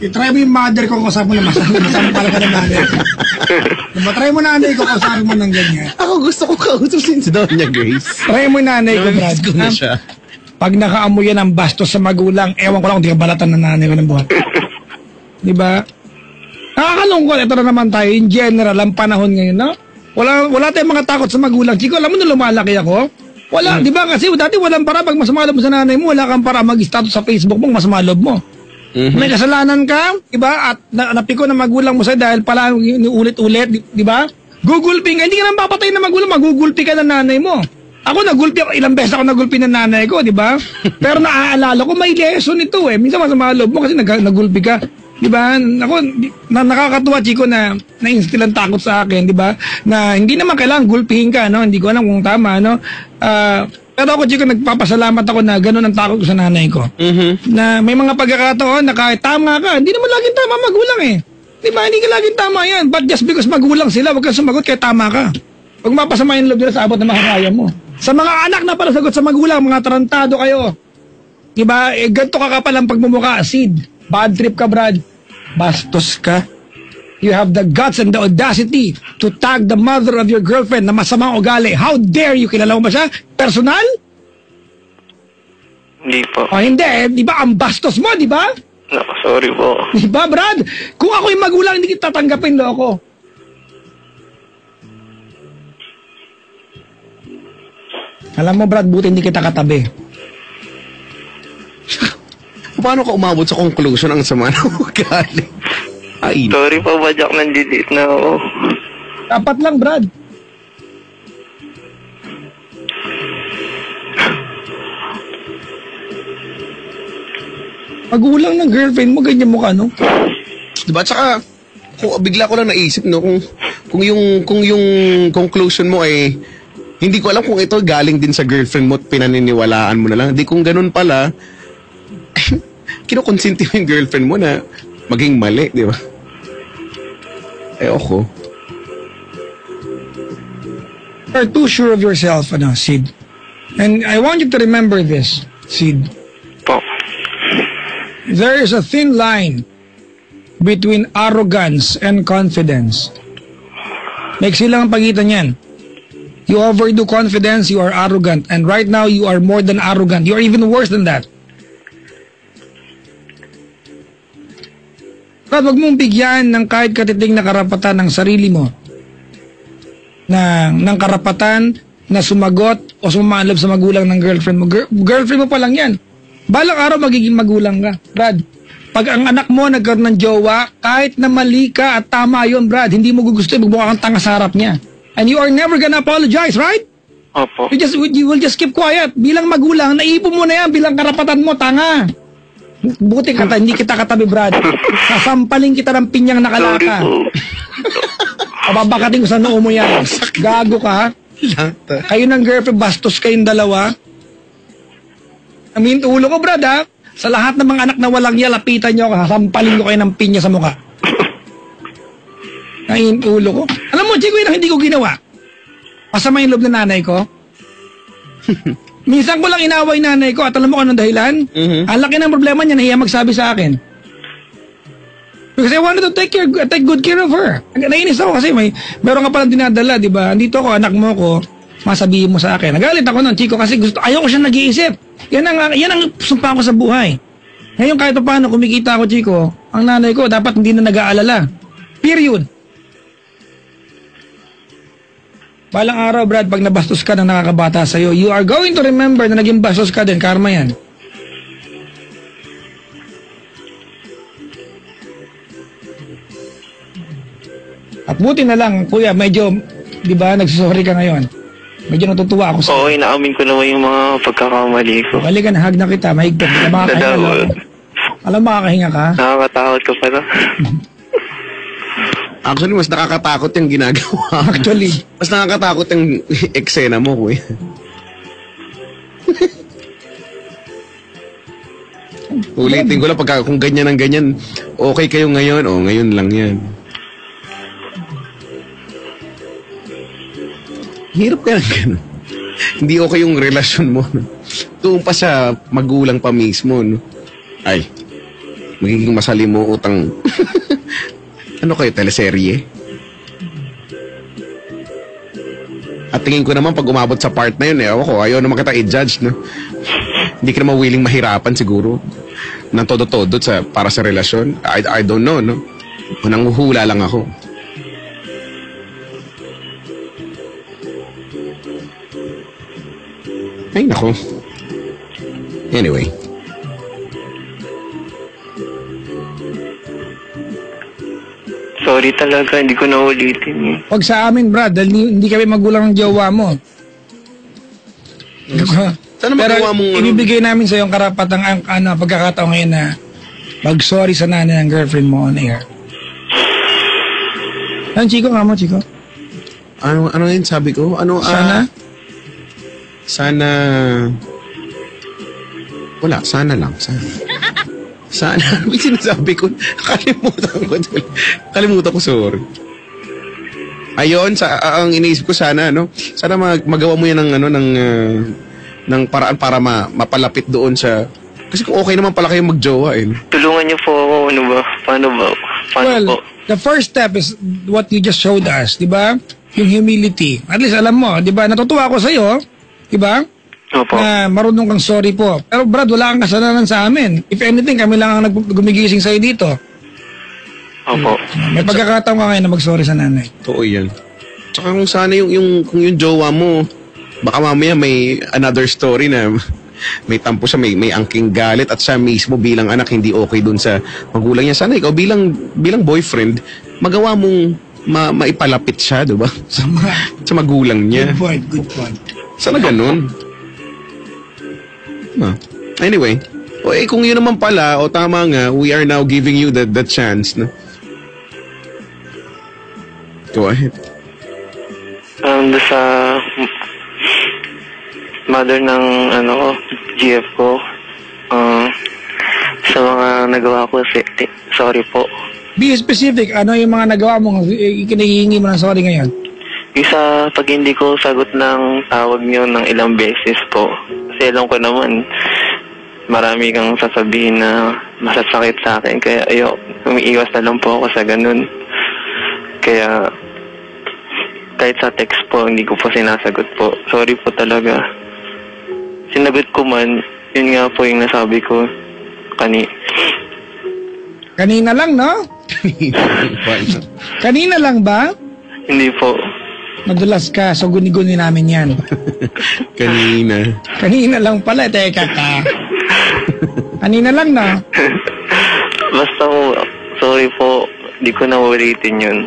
I-try mo yung mother ko, kausap mo na masama pala ka ng nanay. Try mo nanay ko, kausapin mo ng ganyan. Ako gusto ko kausapin si Doña Grace. Try mo yung nanay ko, Brad. Namiss ko na siya. Pag nakaamoy yan ang bastos sa magulang, ewan ko lang kung di ka balatan ng nanay ko ng buhat. Diba? Nakakalungkot, ito na naman tayo, in general, ang panahon ngayon, no? Wala tayong mga takot sa magulang. Chiko, alam mo nung lumalaki ako? Wala, di ba? Kasi dati walang para pag masama loob mo sa nanay mo, wala kang para mag-status sa Facebook mo, masama loob mo. May kasalanan ka, di ba? At napiko na magulang mo sa'yo dahil pala ulit-ulit, di ba? Gugulpi ka, hindi ka nang papatay na magulang, magugulpi ka ng nanay mo. Ako nagulpi ako, ilang beses ako nagulpi ng nanay ko, di ba? Pero naaalala ko, may lesson ito eh. Minsan masama loob mo kasi nagulpi ka. Di ba? Ako, nakakatuwa, Chiko, na na-instill ang takot sa akin, di ba? Na hindi naman kailangan gulpihin ka, no? Hindi ko alam kung tama, no? Pero ako, Chiko, nagpapasalamat ako na gano'n ang takot ko sa nanay ko. Na may mga pagkakataon na kahit tama ka, hindi naman laging tama magulang eh. Di ba? Hindi ka laging tama yan. But just because magulang sila, wag kang sumagot kahit tama ka. Huwag mapasama yung loob nila sa abot na makakaya mo. Sa mga anak na pala sagot sa magulang, mga tarantado kayo. Di ba? Ganito ka kapal ang pagmumukha. Sid, bad trip ka, Brad. Bastos ka. You have the guts and the audacity to tag the mother of your girlfriend na masamang ugali. How dare you? Kilala mo ba siya? Personal? Hindi po. O hindi, di ba? Ang bastos mo, di ba? No, sorry po. Di ba, Brad? Kung ako yung magulang, hindi kita tatanggapin, loko. Alam mo, Brad, buti hindi kita katabi. Paano ka umabot sa conclusion ang sama ng ugali? Ay, Sorry po, Bajak, nandidit na ako. Dapat lang, Brad. Magulang ng girlfriend mo, ganyan mo ka, no? diba? Tsaka, bigla ko lang naisip, no, kung yung conclusion mo ay, hindi ko alam kung ito galing din sa girlfriend mo at pinaniniwalaan mo na lang. Hindi, kung ganun pala, kinukonsinti mo yung girlfriend mo na maging mali, di ba? Ako. You're too sure of yourself, Sid. And I want you to remember this, Sid. Po. There is a thin line between arrogance and confidence. May silang pagitan yan. You overdo confidence, you are arrogant. And right now, you are more than arrogant. You are even worse than that. Brad, wag mong bigyan ng kahit katiting na karapatan ng sarili mo ng karapatan na sumagot o sumalab sa magulang ng girlfriend mo. Girlfriend mo pa lang yan. Balang araw magiging magulang ka, Brad. Pag ang anak mo nagkaroon ng jowa, kahit na mali ka at tama yun, Brad, hindi mo gugusto, magmukha kang tanga sa harap niya. And you are never gonna apologize, right? Opo. You will just keep quiet. Bilang magulang, naipon mo na yan bilang karapatan mo, tanga. Buti hindi kita katabi, Brad. Sasampalin kita ng pinyang nakalaka. Babakating ko sa noo mo yan. Gago ka. Kayo ng girlfriend, bastos kayong dalawa. Amin, ulo ko, Brad, ha? Sa lahat ng mga anak na walang niya, lapitan nyo ako. Sasampalin ko kayo ng pinya sa mukha. Amin, ulo ko. Alam mo, Chico, yun ang hindi ko ginawa. Masama yung loob ng nanay ko. Minsan ko lang inaway nanay ko at alam mo kung anong dahilan? Ang laki ng problema niya, nahiya magsabi sa akin. Because I wanted to take good care of her. Nainis ako kasi meron ka palang dinadala, di ba? Andito ako, anak mo ko, masabihin mo sa akin. Nagalit ako nun, Chico, kasi ayaw ko siya nag-iisip. Yan ang sumpa ko sa buhay. Ngayon kahit paano kumikita ako, Chico, ang nanay ko dapat hindi na nag-aalala. Period. Balang araw, Brad, pag nabastos ka ng nakakabata sa'yo, you are going to remember na naging bastos ka din. Karma yan. At buti na lang, kuya, medyo, di ba, nagsusorry ka ngayon. Medyo natutuwa ako sa... Oo, inaamin ko naman yung mga pagkakamali ko. Bali ka na, hag na kita, mahigpit. Alam makakahinga ka? Nakakatakot ka pa na. Actually, mas nakakatakot yung ginagawa. Actually. Mas nakakatakot yung eksena mo, kuya. Ulitin ko lang, kung ganyan ang ganyan, okay kayo ngayon, ngayon lang yan. Hirap ka ng ganun. Hindi okay yung relasyon mo. No? Doon pa sa magulang pa mismo. No? Ay, magiging masalimuotang ano kayo, teleserye? At tingin ko naman pag umabot sa part na yun, ewan ko, ayaw naman kita i-judge, no? Hindi ka naman willing mahirapan siguro ng todo-todo para sa relasyon. I don't know, no? Nanghuhula lang ako. Ay, nako. Anyway. Sorry talaga, hindi ko na ulitin. Huwag sa amin, Brad, dahil hindi kami magulang ng jowa mo. Sana Pero magawa mong ibibigay namin sa yung karapatang pagkakataon ngayon na mag-sorry sa nanay ng girlfriend mo on air. Ano, Chico nga mo, Chico? Ano yun sabi ko? Sana wala, sana lang. Sana. May sinasabi ko. Kalimutan ko, sorry. Ayun, ang iniisip ko sana, no? Sana magawa mo yan ng paraan para mapalapit doon sa... Kasi kung okay naman pala kayo magjowa, eh. Tulungan niyo po ako, ano ba? Paano ba? Well, the first step is what you just showed us, di ba? Yung humility. At least alam mo, di ba? Natutuwa ako sa'yo, di ba? Opo. Na marunong kang sorry po. Pero Brad, wala kang kasalanan sa amin. If anything, kami lang ang gumigising sa'yo dito. Opo. May pagkakataon ka ngayon na mag-sorry sa nanay. Totoo yan. Tsaka kung sana kung yung jowa mo, baka mamaya may another story na may tampo siya, may angking galit at siya mismo bilang anak hindi okay dun sa magulang niya. Sana ikaw bilang boyfriend, magawa mong maipalapit siya, diba? Sa magulang niya. Good point. Sana ganun. Anyway, kung yun naman pala, tama nga, we are now giving you the chance, no? Go ahead. Sa mother ng GF ko, sa mga nagawa ko, sorry po. Be specific, ano yung mga nagawa mo, ikinahihingi mo ng sorry ngayon? Isa, pag hindi ko sagot ng tawag niyo ng ilang beses po, kasi alam ko naman, marami kang sasabihin na masasakit sa akin, kaya umiiwas na lang po ako sa ganun. Kaya, kahit sa text po, hindi ko po sinasagot po. Sorry po talaga. Sinagot ko man, yun nga po yung nasabi ko Kanina lang, no? Kanina lang ba? Hindi po. Madulas ka, so guni-guni namin yan. Kanina lang pala, teka ka. Kanina lang na. Basta po, sorry po, di ko na ulitin yun.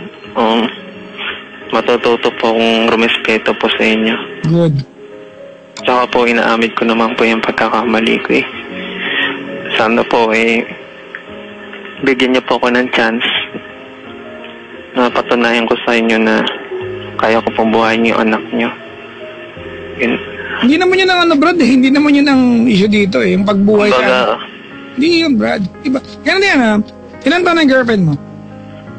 Matututo po akong rumespeto po sa inyo. Good. Tsaka po, inaamit ko naman po yung pagkakamali ko eh. Sana po bigyan niyo po ako ng chance na patunayan ko sa inyo na kaya ko pong buhayin yung anak niyo. Hindi naman yun ang Brad, eh. Hindi naman yun ang issue dito, eh. Yung pagbuhay ka. Hindi yun, Brad. Diba? Ganun yan, Ilan taon ang girlfriend mo?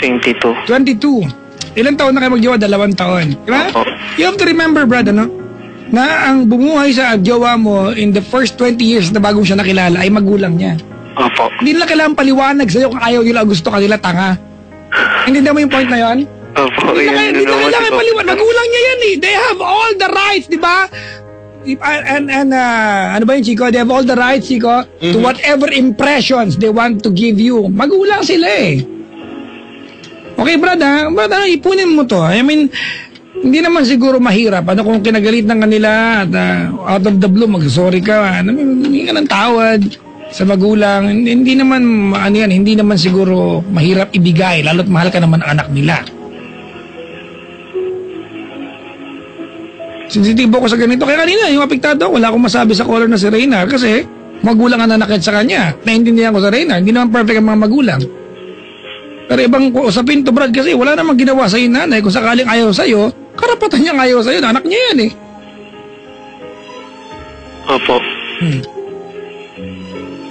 22. 22. Ilan taon na kayo magjowa? 2 taon. Diba? Opo. You have to remember, Brad, na ang bumuhay sa jowa mo in the first 20 years na bago siya nakilala ay magulang niya. Opo. Hindi nila kailangan paliwanag sa'yo kung ayaw nila, gusto kanila, tanga. Hindi mo yung point na yun? Opo. Hindi na kailangan paliwanag. Magulang niya yan, eh. They have all the rights, di ba? And ano ba yun, Chico? They have all the rights, Chico, to whatever impressions they want to give you. Magulang sila, eh. Okay, Brad, ipunin mo to. I mean, hindi naman siguro mahirap. Kung kinagalit ng kanila at out of the blue, mag-sorry ka. Hindi ka ng tawad sa magulang. Hindi naman, hindi naman siguro mahirap ibigay, lalo't mahal ka naman ang anak nila. Sensitibo ko sa ganito. Kaya kanina, yung apektado, wala akong masabi sa caller na si Reyna kasi magulang ang nanakit sa kanya. Naintindihan ko sa Reyna. Hindi naman perfect ang mga magulang. Pero ibang usapin to, Brad, kasi wala namang ginawa sa nanay. Kung sakaling ayaw sa'yo, karapatan niyang ayaw sa'yo. Anak niya yan, eh. Opo.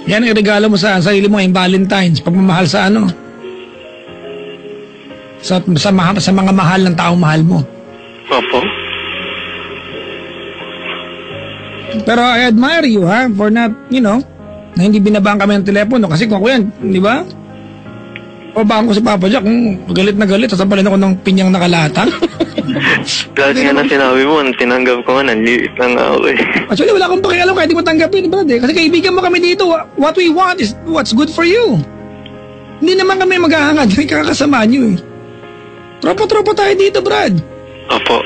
Yan ang regalo mo sa sarili mo, yung Valentine's. Pagmamahal sa sa mga mahal ng taong mahal mo. Opo. Pero I admire you, ha? For not, na hindi binabaan kami ng telepono. Kasi kung ako yan, di ba? Pabaan ko si Papa Jack, galit na galit, sasabalin ako ng pinyang nakalatang. Lahat nga na sinabi mo, tinanggap ko nga, nanliit lang ako eh. Actually, wala akong pakialam kahit di mo tanggapin, brad eh. Kasi kaibigan mo kami dito, what we want is what's good for you. Hindi naman kami maghahangad, kakasama nyo eh. Tropa-tropa tayo dito, Brad. Opo.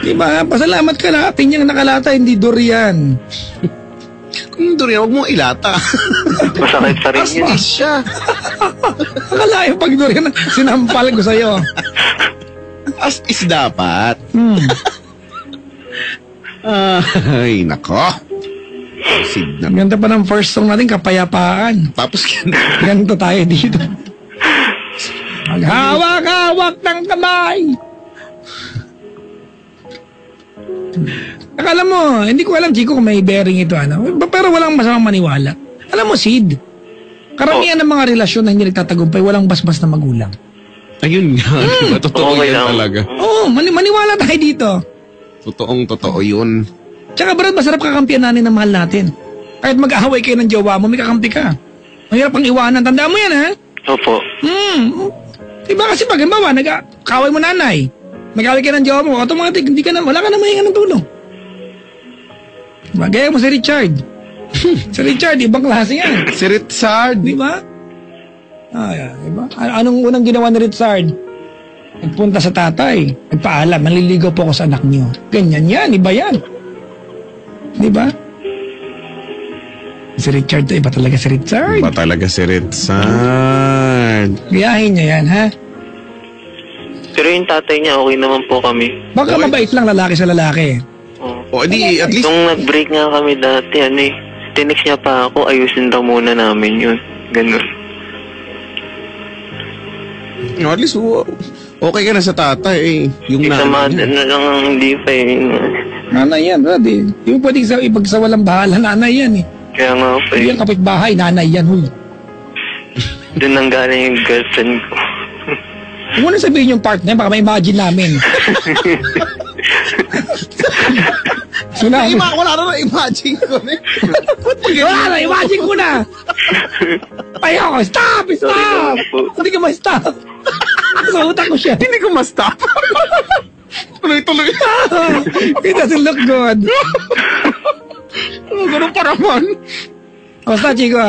Diba? Pasalamat ka na. Pinyang nakalata, hindi durian. Kung doon yan, huwag mo ilata. Masakit pa rin yun. Astis siya. Akala yung pag durian, sinampal ko sa'yo. Astis dapat. Ay, nako. Sid na. Ganda pa ng first song natin, Kapayapaan. Tapos Ganito tayo dito. Maghawak-hawak ng kamay. Akala mo, hindi ko alam, Chico, kung may bearing ito, pero walang masamang maniwala. Alam mo, Sid, karamihan ng mga relasyon na hindi nagtatagumpay, walang basbas na magulang. ayun nga, diba? Totoo Okay yan lang. talaga. Oo, maniwala tayo dito. Totoo yun. Tsaka, Brad, masarap kakampihan natin ng mahal natin. Kahit mag-ahaway kayo ng jowa mo, may kakampi ka. Mahirap ang iwanan. Tandaan mo yan, ha? Opo. Diba kasi pag halimbawa, nag-kaway mo nanay, mag-away ka ng jowa mo, automatic, wala ka na mahinga ng tulong. Diba? Gaya mo si Richard. Si Richard, ibang klase yan. Si Richard. Diba? Diba? Anong unang ginawa ni Richard? Nagpunta sa tatay, nagpaalam, manliligaw po ako sa anak niyo. Ganyan yan, iba yan. Diba? Si Richard to, iba talaga si Richard. Iba talaga si Richard. Gayahin niya yan, ha? Pero yung tatay niya, okay naman po kami. Baka Okay. mabait lang lalaki sa lalaki. O, di, at least, Nung nag-break nga kami dati, tinext niya pa ako, ayusin daw muna namin yun. Ganun. at least, okay ka na sa tatay eh. Yung Isama nanay niya. na lang ang hindi pa eh. Nanay yan, Brad eh. Yung pwedeng ipagsawalang bahala, nanay yan eh. Kaya nga po Hindi eh. yan kapitbahay, nanay yan, huy. Doon nang galing yung girlfriend ko. Huwag mo na sabihin yung partner, baka ma-imagine namin. Tsunami. Wala na imagine ko. Wala na, imagine ko na. Ayoko, stop! Sorry naman po. Hindi ka ma-stop. Sa utak ko siya. Hindi ko ma-stop. Tuloy-tuloy. It doesn't look good. Ganun pa naman. Basta, Chico,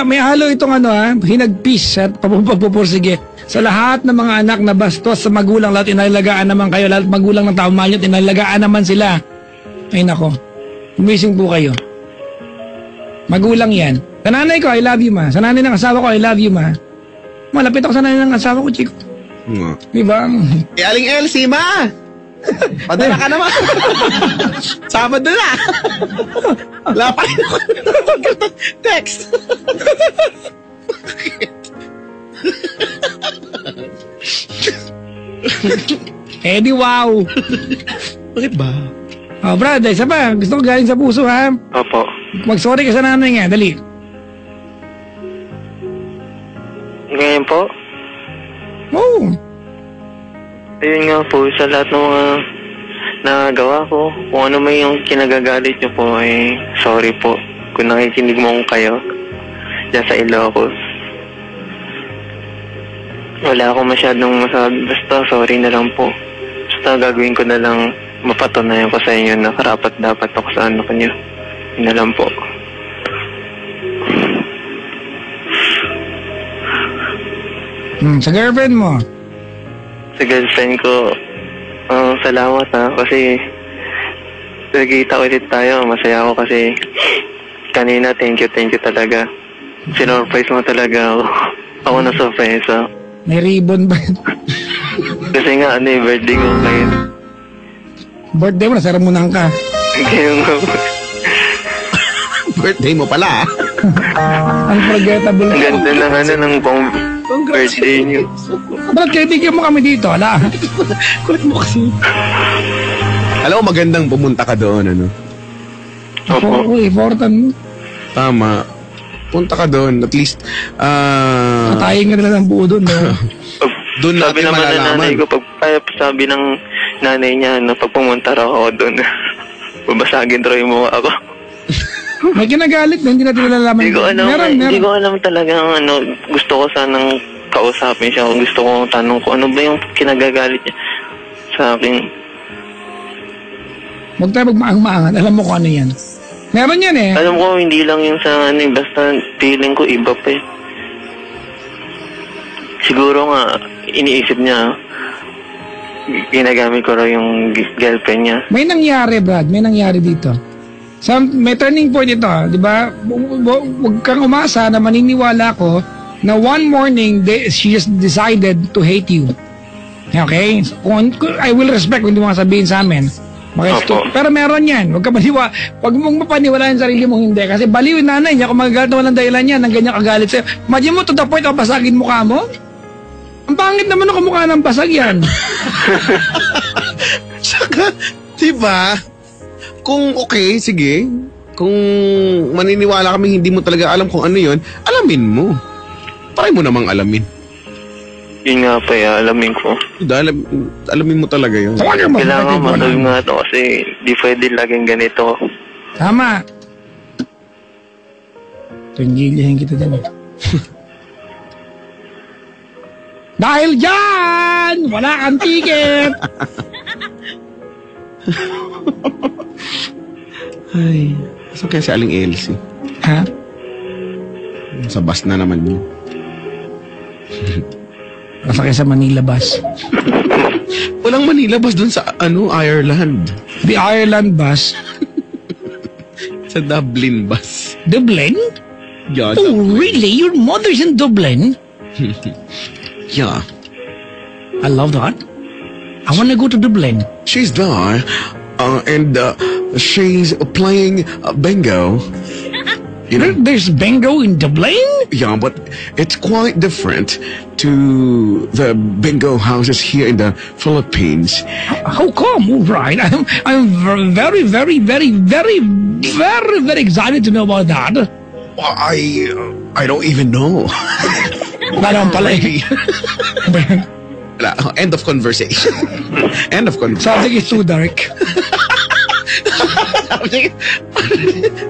may halo itong hinagpis at pagpupursige sa lahat ng mga anak na bastos sa magulang, lahat inalagaan naman kayo, lahat magulang ng tao mahal nyo, inalagaan naman sila. Ay nako, gumising po kayo. Magulang yan. Sa nanay ko, I love you, ma. Sa nanay ng asawa ko, I love you, ma. Malapit ako sa nanay ng asawa ko, Chico. Diba? Aling Elsie, ma! Padala ka naman. Sabado na. Wala pa rin ako. Text. Di wow. Bakit ba? Oh, brad, isa pa. Gusto ko galing sa puso, ha? Opo. Mag-sorry ka sa nanay nga. Dali. Ngayon po, Oh. ayun nga po, sa lahat ng mga nagawa ko, kung ano man yung kinagagalit niyo po, sorry po. Kung nakikinig mo kayo, dyan sa Ilocos. Wala akong masyadong masabi, basta sorry na lang po. Basta gagawin ko na lang, mapatunayan ko sa inyo na karapat dapat ako sa anak niyo. Yun na lang po. Sa girlfriend mo. Sa girlfriend ko, salamat kasi nagkita ulit tayo. Masaya ako kasi kanina thank you talaga. Sinurprise mo talaga ako. Ako na surprise. May ribbon ba? Kasi nga birthday ko ngayon. Birthday mo, nasaramunan ka. Kaya nga Birthday mo pala. Unforgettable. ang ganda ng pang birthday niyo. Ba't kaibigan mo kami dito? Ala. Kulit mo kasi. Alam mo, magandang pumunta ka doon, Opo. Important. Tama. Punta ka doon. At least, Katayin ka nila ng buo doon. No? doon Sabi natin naman ng nanay malalaman. ko, pag sabi ng nanay niya, pag pumunta raw ako doon, babasagin raw yung mukha ako. May kinagalit na hindi natin nalalaman. Hindi ko alam talagang gusto ko sanang kausapin siya. Gusto ko tanong ko ano ba yung kinagagalit niya sa akin. Huwag tayo magmaang-maangan. Alam mo kung ano yan. Meron yan eh. Alam ko, hindi lang yung sa basta feeling ko iba pa eh. Siguro nga, iniisip niya, ginagamit ko raw yung girlfriend niya. May nangyari, Brad. May nangyari dito. May turning point ito, di ba? Huwag kang umasa na maniniwala ko na one morning, she just decided to hate you. Okay? I will respect kung hindi mo sabihin sa amin. Pero meron yan. Huwag mong mapaniwala yung sarili mong hindi. Kasi baliw yung nanay niya, kung magagalit na walang dahilan niya, nang ganyan kagalit sa'yo. Imagine mo, to the point, basagin mukha mo? Ang pangit naman ang kumukha ng basag yan. Saka, diba? Kung okay, sige. Kung maniniwala kami hindi mo talaga alam kung ano yun, alamin mo. Try mo namang alamin. Yun nga pa, alamin ko. Alamin mo talaga yun. Kailangan masabi nga ito kasi di pwede laging ganito. Tama. Tunggilihin kita dyan eh. Dahil dyan, wala kang ticket. Ay, saan kaya si Aling Elsie? Ha? Sa bus na naman yun. Masakay sa Manila bus. Walang Manila bus dun sa, Ireland. The Ireland bus. Sa Dublin bus. Dublin? Yeah. Oh, really? Your mother's in Dublin? Yeah. I love that. I want to go to Dublin. She's there, and she's playing bingo. You know? There's bingo in Dublin? Yeah, but it's quite different to the bingo houses here in the Philippines. How come? All right. I'm very, very, very, very, very, very excited to know about that. Well, I don't even know. Parang pala eh. End of conversation. End of conversation. Something is too dark.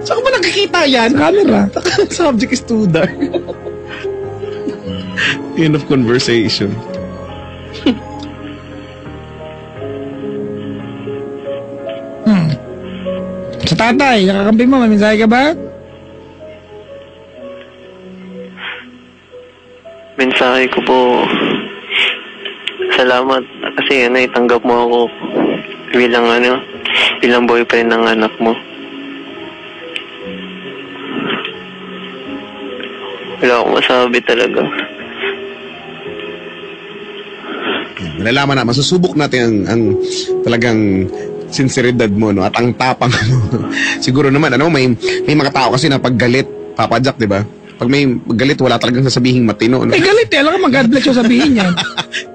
Saan ba nakikita yan? Sa camera. Subject is too dark. End of conversation. Sa tatay, nakakampi mo, may mensahe ka ba? Mensahe ko po, salamat kasi itanggap mo ako bilang boyfriend ng anak mo. Wala akong masabi talaga. Malalaman na, masusubok natin ang talagang sinseridad mo, no? At ang tapang mo. Siguro naman, may mga tao kasi na paggalit, Papa Jack, di ba? Pag may galit, wala talagang sasabihing matino. No? Galit eh. Alam ka, mag-God bless yung sabihin yan.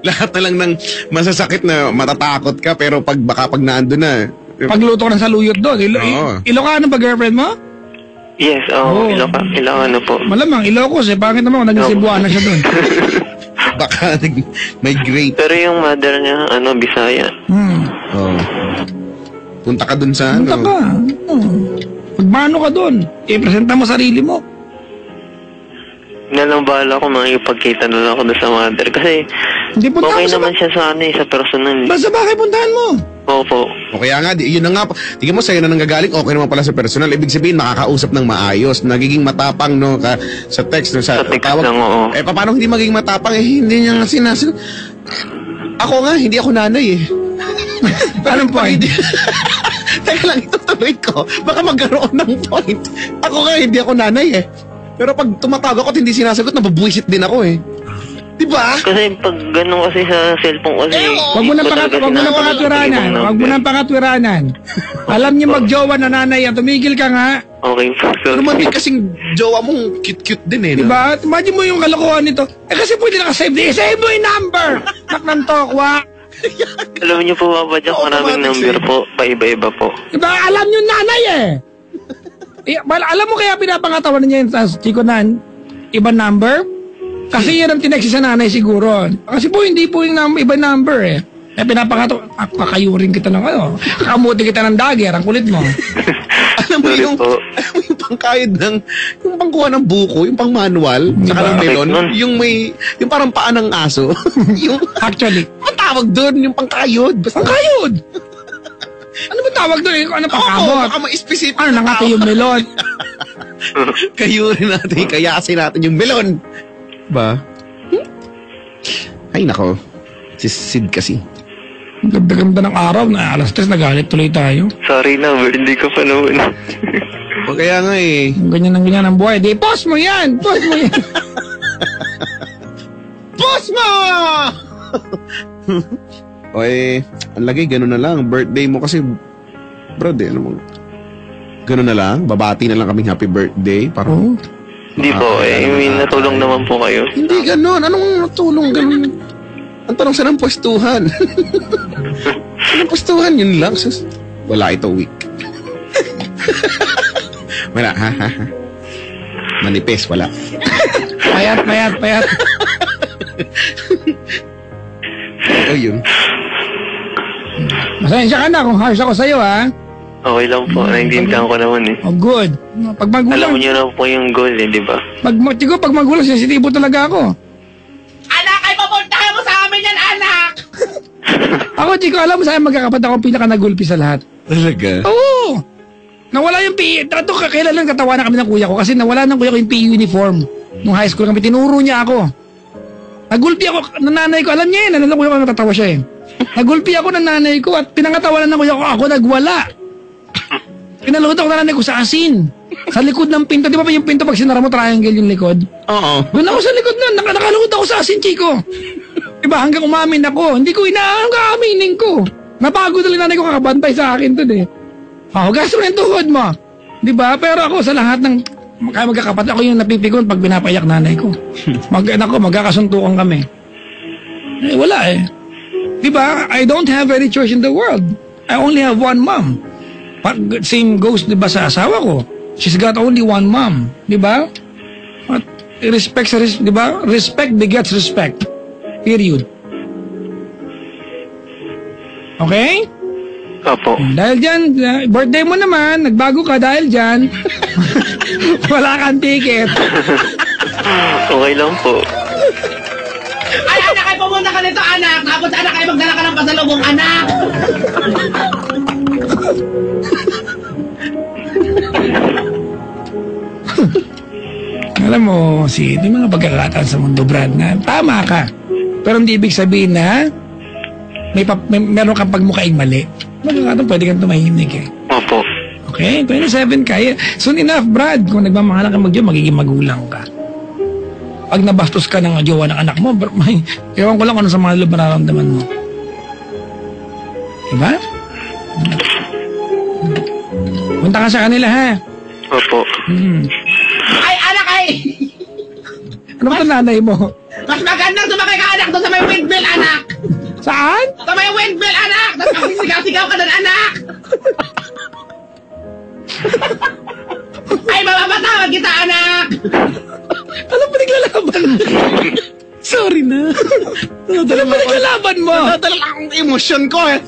Lahat na lang ng masasakit na matatakot ka, pero pag naando na. Pagluto ka ng saluyot doon. Ilocano ba girlfriend mo? Yes, Ilocano po. Malamang, Ilocos eh. Bakit naman kung naging Cebuana siya doon? Baka migrate. Pero yung mother niya, Bisaya. Punta ka dun sa Punta ka. Magmano ka doon. I-presenta mo sarili mo. Nalambala ko makikipagkita na lang ako sa mother kasi okay naman siya sa personal. Basta bakit puntahan mo? Opo. O kaya nga, yun na nga, tingin mo sa'yo na nanggagaling, okay naman pala sa personal. Ibig sabihin, makakausap ng maayos, nagiging matapang, no, sa text, no, sa text tawag. lang, oo. Paano hindi magiging matapang? Hindi niya nga sinasabi. Ako nga, hindi ako nanay eh. Anong point? Teka lang, itutuloy ko. Baka magkaroon ng point. Ako nga, hindi ako nanay eh. Pero pag tumatawag ako at hindi sinasagot, nababuisit din ako eh. Diba? Kasi pag gano'n kasi sa cellphone kasi... Huwag mo nang pakatwiranan. Alam niyo magjowa na nanay yan. Tumigil ka nga. Okay. Pero man kasing jowa mong cute-cute din eh. No? Diba? Imagine mo yung kalokohan nito. Kasi pwede nakasave din. Save mo yung number! Naknang tokwa. Alam niyo po, Papa Jack, maraming number po. Paiba-iba po. Diba? Alam niyo nanay eh. Alam mo kaya pinapangatawan niya yung Chico Nan, ibang number? Kasi yan ang tinext sa nanay siguro. Kasi po hindi po yung ibang number eh. Eh, pinapakato, kakayurin kita ng ano, kakamuti kita ng dagger, ang kulit mo. Alam mo Sorry yung, po. alam mo yung pangkayod ng, yung pangkuha ng buko, yung pang manual, tsaka ng melon, Nun. yung may, yung parang paa ng aso. Yung, Actually, ang tawag doon, yung pangkayod. Basta, pangkayod! Ano ba tawag doon? Ano Oo, pangkamot? baka ma-specific. Ano, nangati yung melon? Kayurin natin, kayasin natin yung melon. Ba? Ay, nako. Si Sid kasi. Ang ganda-ganda ng araw, na alas 3, nagalit tuloy tayo. Sorry na, birthday ko pa naman. O kaya nga eh. Ang ganyan ang buhay. Di, post mo yan! Post mo yan! Boss mo! O eh, ang lagay, gano'n na lang. Birthday mo kasi, bro, ano mo? Gano'n na lang? Babati na lang kaming happy birthday. Parang, Hindi po, may natulong naman po kayo. hindi gano'n. Anong natulong gano'n? Ang tanong saan ang pwestuhan? Anong pwestuhan? Yun lang. Sus. Wala ito week. Wala, ha? Manipes, wala. Payat. O yun. Masensya ka na kung harsh ako sa'yo, ha? Okay lang po, naiintindihan ko naman eh. Oh, good. Pag Alam magulang, niyo na po yung goal eh, di ba? pag magulang, sensitibo talaga ako. Anak, ay papuntahan mo sa amin yan, anak! Ako, Chico, alam mo sa'yo, magkakapatid ako ang pinaka-nagulpi sa lahat. Talaga? Oo! Nawala yung PE. Ito, kailan lang katawa na kami ng kuya ko kasi nawala ng kuya ko yung PE uniform. Nung high school kami, tinuro niya ako. Nagulpi ako ng nanay ko. Alam niya yun, alam ng kuya ko, natatawa siya eh. Nagulpi ako ng nanay ko at pinangatawanan ng kuya ko, ako nagwala. Pinaluhod ako ng nanay ko sa asin. Sa likod ng pinto. Di ba pa yung pinto pag sinara mo triangle yung likod? Oo. Doon ako sa likod nun. Nakaluhod ako sa asin, Chico. Diba, hanggang umamin ako. Hindi ko hanggang ko. Napagod na nanay ko kakabantay sa akin doon eh. Hugas mo yung tuhod mo. Diba? Pero ako sa lahat ng kaya magkakapatid, ako yung napipigon pag pinapayak nanay ko. Magkakasuntukan kami. Eh, wala eh. Diba? I don't have any choice in the world. I only have one mom. Same goes, diba, sa asawa ko. She's got only one mom. Diba? At diba? Respect begets respect. Period. Okay? Opo. Dahil dyan, birthday mo naman, nagbago ka dahil dyan. Wala kang ticket. Okay lang po. Ay, anak, ay pumunta ka nito, anak! Tapos, anak, ay magdala ka ng pasalubong, anak! Alam mo, di mga pagkakataon sa mundo, Brad, na tama ka. Pero hindi ibig sabihin na meron kang pagmukaing mali. Magkakataon, pwede kang tumahimik eh. Opo. Okay, 27 ka. Soon enough, Brad, kung nagmamahalan ka mag-jowa, magiging magulang ka. Pag nabastos ka ng jowa ng anak mo, ewan ko lang kung ano sa mga loob mararamdaman mo. Diba? Punta ka sa kanila, ha? Opo. Ay, anak, ay! Ano ba ito nanay mo? Mas magandang sumakay ka, anak, doon sa may windmill, anak! Saan? Sa may windmill, anak! Tapos magsisigaw-sigaw ka doon, anak! Ay, mamamatawag kita, anak! Ano ba naglalaban mo? Sorry na. Ano ba naglalaban mo? Nadala lang ang emosyon ko eh.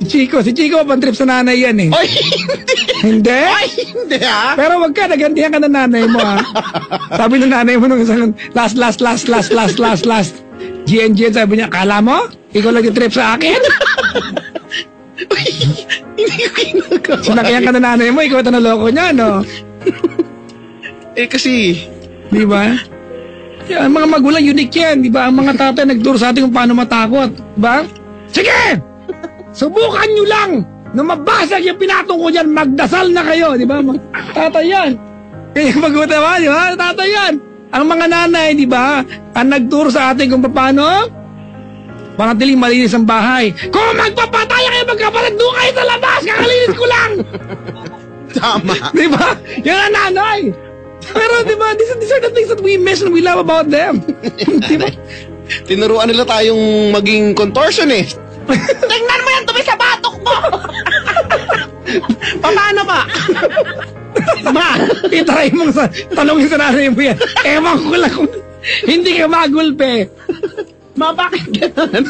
Si Chico, pantrip sa nanay yan eh. Ay, Hindi? ay, hindi ha. Pero wag ka, nagantihan ka ng nanay mo ha. Sabi ng nanay mo nung isang last. GN, sabi niya, kala mo? Ikaw lang yung trip sa akin? Hindi ko ginagawa. Sinakayan ka ng nanay mo, ikaw ito naloko niya, no? Eh kasi, Di ba? Ang mga magulang, unique yan. Di ba? Ang mga tatay nagturo sa atin kung paano matakot. Di ba? Sige! Subukan nyo lang! Nung mabasag yung pinatong ko dyan, magdasal na kayo. Di ba? Tatay yan. Kaya magutawa, di ba? Tatay yan. Ang mga nanay, di ba? Ang nagturo sa atin kung paano panatiling malinis ang bahay. Kung magpapatay kayo magkapatid, doon kayo sa labas! Kakalinis ko lang! tama. Di ba? Yan ang nanay. Pero di ba, these are the things that we miss and we love about them. Di ba? Tinuruan nila tayong maging contortionist. Tingnan mo yan, tumi sa batok mo! Paano ba? Ma, itry mo tanongin sa nanay mo yan. Ewan ko lang kung hindi ka magulpe. Bakit gano'n?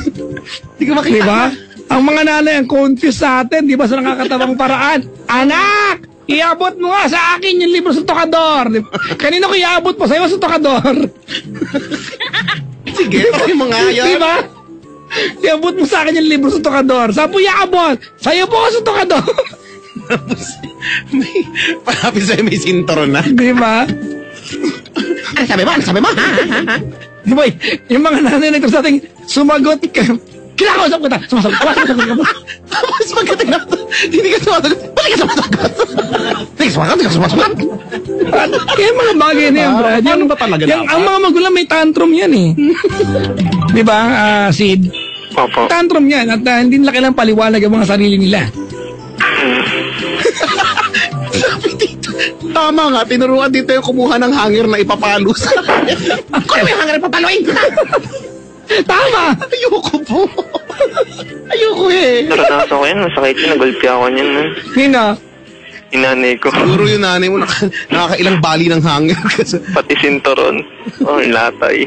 Hindi ko makita. Di ba? Ang mga nanay ang confused sa atin, di ba, sa nakakatawang paraan. Anak! Iabot mo nga sa akin yung libro sa tokador. Kanino ko iabot mo? Sa'yo sa tokador. Sige, yung mga yan. Di ba? Iabot mo sa akin yung libro sa tokador. Saan po iabot? Sa'yo po sa tokador. Palapit sa'yo may sinturon na. Di ba? Ano sabi mo? Ano sabi mo? Di ba? Yung mga nanay na sa ating sumagot ka. Kinakausap kita. Sumasagot ka. Tapos pagdating na hindi ka sumasagot. Balik ka sumasagot. Hindi ka sumasagot. Kaya mga bagay na yan, Brad. Paano ba talaga dapat? Ang mga magulang may tantrum yan eh. Di ba, Sid? Opo. Tantrum yan at hindi nila kailangang paliwanag ang mga sarili nila. Sabi dito. Tama nga, tinuruan dito yung kumuha ng hangir na ipapalo sa Kung may hangir ipapaluin kita. Tama! Ayoko po. Ayoko eh. Naranasan ko yan. Masakit yun. Nagulpi ako niyan. Nina, Inanay ko. Siguro yung nanay mo nakakailang bali ng hangir. Pati sinturon. Oh, latay.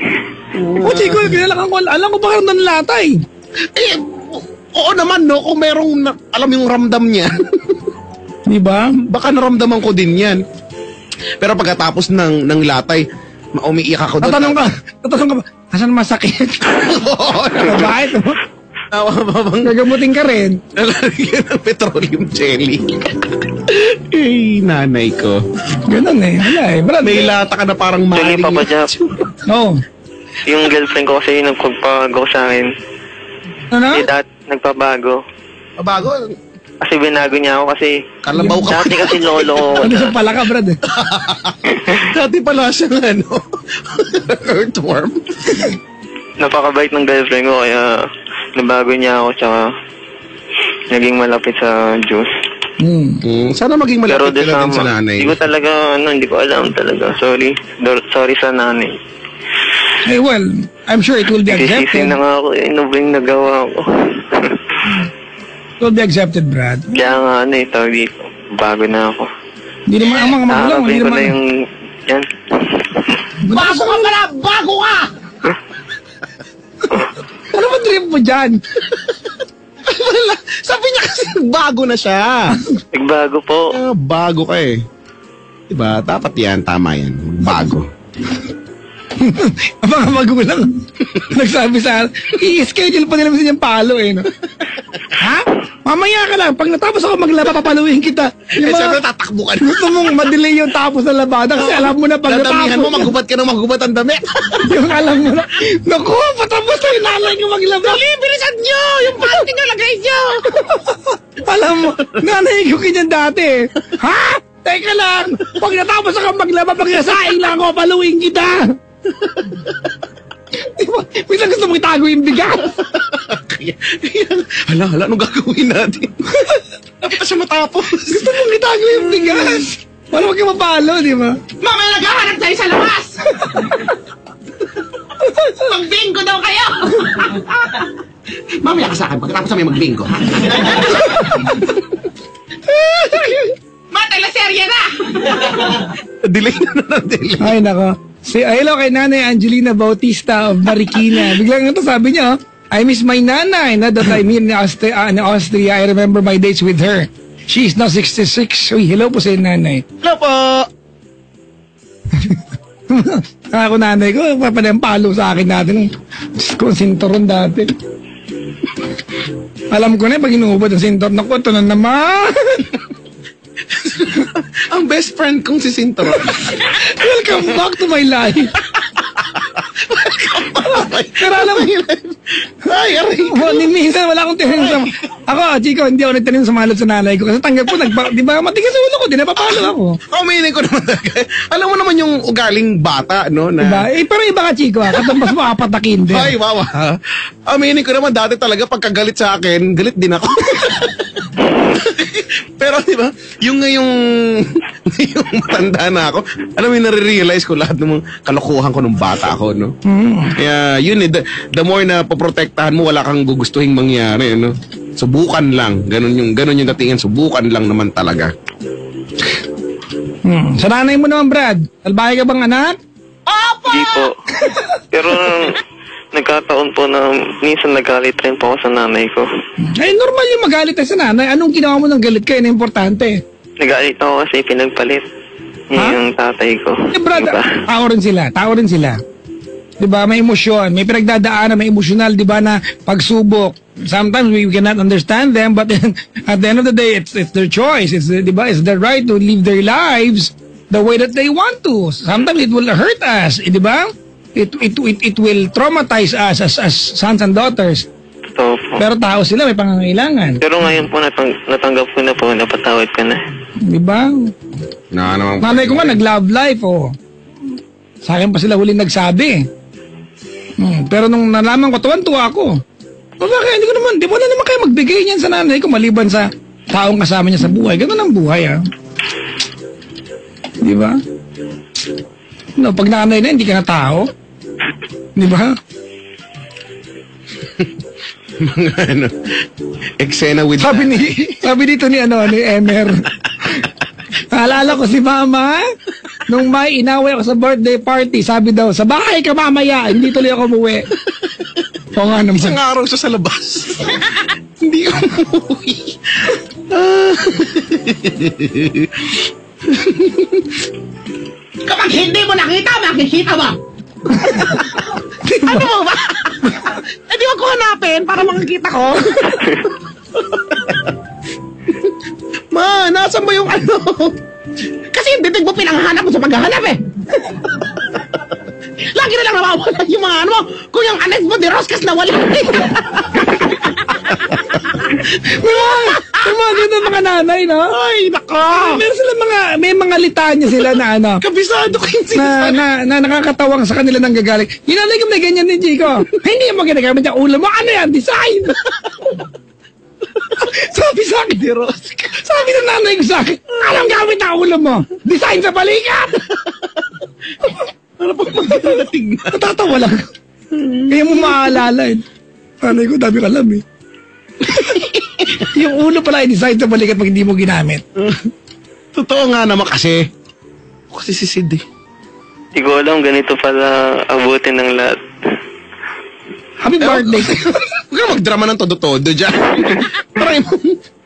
o Chico, kinalakan ko, alam ko ba ng latay? Eh, oo naman no, kung merong alam yung ramdam niya. Di ba? Baka naramdaman ko din yan. Pero pagkatapos ng latay, umiiyak ako doon. Tatanong ka ba, asan masakit? Bakit? Tawa ba bang Gagamutin ka rin. nalagyan ng petroleum jelly? Eh, nanay ko. Ganun eh. Wala eh. Brad, May lata ka na parang Actually, maling. Papa Jack, Oo. yung girlfriend ko kasi yung nagpagpabago sa akin. Ano? Nagpabago. Bago, Kasi binago niya ako kasi kalabaw ka. dati kasi lolo ko. Ano siya pala ka, Brad eh. Dati pala siyang ano, earthworm. Napakabait ng girlfriend ko kaya nabago niya ako tsaka naging malapit sa Diyos. Sana maging Pero malapit ka na din sa nanay. Hindi ko talaga, hindi ko alam talaga. Sorry sa nanay. Eh, well, I'm sure it will be Sisisi accepted. na nga ako eh. Ano ba yung nagawa ko? It will be accepted, Brad. Kaya nga tawag dito. Bago na ako. Hindi naman ang mga magulang. Hindi Nakakabay ko naman. na yung, yan. Bago ka pala! Bago ka! Ano ba trip mo dyan? Wala. Sabi niya kasi bago na siya. Nagbago po. Bago ka eh. Diba? Dapat yan. Tama yan. Bago. Ang mga magulang nagsabi sa i-schedule pa nila sa yung palo eh. No? Ha? Mamaya ka lang. Pag natapos ako maglaba, papaluin kita. Eh, syempre tatakbo ka na. Gusto mong madelay yung tapos ng labada kasi alam mo na pag Dadamihan mo, natapos. maghubat ka ng maghubat ang damit. Yung alam mo na, naku, patapos na yung nanay ko maglaba. Dali, bilisan nyo! Yung panty na lagay nyo! Alam mo, nanay ko ganyan dati. Ha? Teka lang, pag natapos ako maglaba, pag nasaing lang ako, paluin kita. Diba? Minsan gusto mong itago yung bigas. Hala, anong gagawin natin? Dapat na siya matapos. Gusto mong itago yung bigas. Wala wag kang mapalo, di ba? Mamaya naghahanap tayo sa labas! Mag-bingo daw kayo! Mamaya ka sa akin, pagkatapos kami mag-bingo. Mateleserye na! Delay na delay. Ay, nako. Hello kay Nanay Angelina Bautista of Marikina. Biglang ito sabi niya, I miss my nanay. Not that I'm here in Austria. I remember my dates with her. She is now 66. Uy, hello po sa nanay. Hello po. Ako nanay ko, palo sa akin natin. Diyos ko, sinturon dati. Alam ko na, pag inuubod ang sinturon, naku, ito na naman. Ang best friend kong si Sinturon. Welcome back to my life. Pero alam mo, Ay, aray. minsan wala akong tinanong sa... Ako, Chico, hindi ako nagtanong sa malot sa nanay ko. Kasi tanggap ko, di ba, matigas sa ulo ko, di napapalo ako. Aminin ko naman talaga. Alam mo naman yung ugaling bata, no? Na, Diba? Eh, pero iba ka, Chico, katampas mo apat na kinder. Ay, wawa. Aminin ko naman dati talaga pagkagalit sa akin, galit din ako. Pero di ba, yung ngayong matanda na ako, alam mo yung nare-realize ko lahat ng mga kalokohan ko nung bata ako, no? Kaya yun eh, the more na poprotektahan mo, wala kang gugustuhin mangyari, no? Subukan lang. Ganun yung datingan, subukan lang naman talaga. Sa nanay mo naman, Brad, salbahe ka bang anak? Hindi po. Pero Nagkataon po na minsan nagalit rin po ako sa nanay ko. Ay, normal yung magalit tayo sa nanay. Anong ginawa mo ng galit kayo na importante? Nagalit ako kasi pinagpalit yung tatay ko. Eh, brother, tao rin sila. Diba, may emosyon, may pinagdadaanan, may emosyonal, diba, na pagsubok. Sometimes we cannot understand them, but at the end of the day, it's their choice. Diba, it's their right to live their lives the way that they want to. Sometimes it will hurt us, diba? It will traumatize us as sons and daughters. Totoo po. Pero tao sila, may pangangailangan. Pero ngayon po natanggap ko na po, napatawad ka na. Diba? Nanay ko nga, nag-love life, oh. Sa akin pa sila huling nagsabi. Pero nung nalaman ko, tuwan-tuwa ako. Bakit? Di mo na naman kayo magbigay niyan sa nanay ko maliban sa taong kasama niya sa buhay. Ganun ang buhay, ah. Di ba? No, pag nanay na, hindi ka na tao. Di ba? Mga eksena with... Sabi dito ni Emer. Naalala ko si Mama, nung may inaway ako sa birthday party, sabi daw, sa bahay ka mamaya, hindi tuloy ako umuwi. O nga naman. Isang araw siya sa labas. Hindi umuwi. Kapag hindi mo nakita, makikita mo. Ano mo ba? Di ba ko hanapin para makikita ko? Ma, nasan ba yung ano? Kasi yung bibig mo pinanghanap mo sa paghahanap eh. Lagi na lang nawawala yung mga ano mo. Kung yung anes mo, di Roscas na wala. May mga ganun mga nanay, no? Ay, nako. Meron sila may mga litanya sila na ano. Kabisado ko yung sinasabi. na nakakatawang sa kanila nang gagaling. Yung nanay ko may ganyan ni Chico. Hindi mo ginagamit yung ulo mo. Ano yan? Design! Sabi sa akin, di Rose. Sabi ng nanay ko sa akin, anong gamit ang ulo mo? Design sa balikat! Ano pa magkakating na? Natatawa lang. Kaya mo maaalala eh. Nanay ko, dami ka alam eh. Yung ulo pala ay design sa balikat pag hindi mo ginamit. Totoo nga naman kasi. Kasi si Sid eh. Hindi ko alam, ganito pala abutin ng lahat. Happy birthday. Huwag ka magdrama ng todo-todo dyan. Try mo.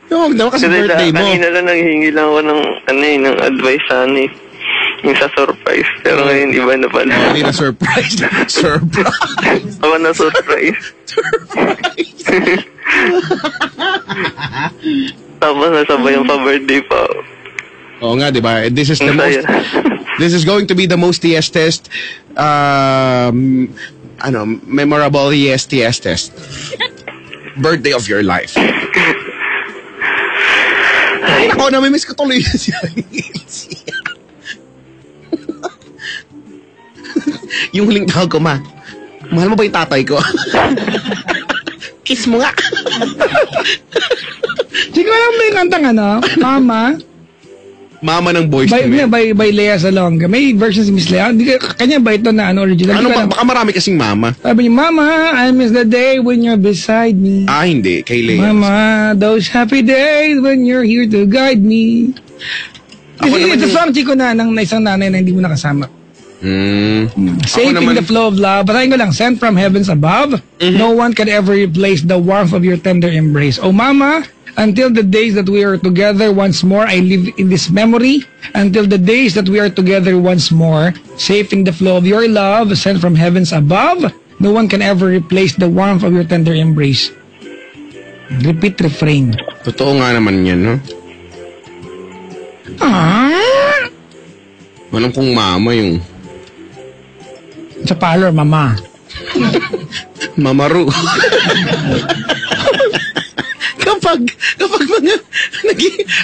Huwag naman kasi birthday mo. Kanina lang nanghihingi lang ako ng, ng advice sa yung sa surprise. Pero ngayon, iba na pala. Hindi na surprise. Surprise. Ako na surprise. Tapos nasabay yung pa-birthday pa. Oo nga, di ba? This is going to be the most test. Memorable test. Birthday of your life. Ay, nako, namimiss ko tuloy siya. Yung huling tawag ko, ma. Mahal mo ba yung tatay ko? Kiss mo nga. Hindi ko alam may kantang Mama. Mama ng Boyz II Men. By Lea Salonga. May version si Miss Lea. Kanya ba ito na original? Baka marami kasing Mama. Sabi niya, Mama, I miss the day when you're beside me. Ah, hindi. Kay Lea. Mama, those happy days when you're here to guide me. Ito song, Chico, na isang nanay na hindi mo nakasama. Saving the flow of love. Batayin ko lang, sent from heavens above. No one can ever replace the warmth of your tender embrace. Oh, Mama, until the days that we are together once more, I live in this memory. Until the days that we are together once more, saving the flow of your love, sent from heavens above. No one can ever replace the warmth of your tender embrace. Repeat refrain. Totoo nga naman yan, no? Anong kung mama yung... Sa parlor, Mama. Mamaru. kapag mga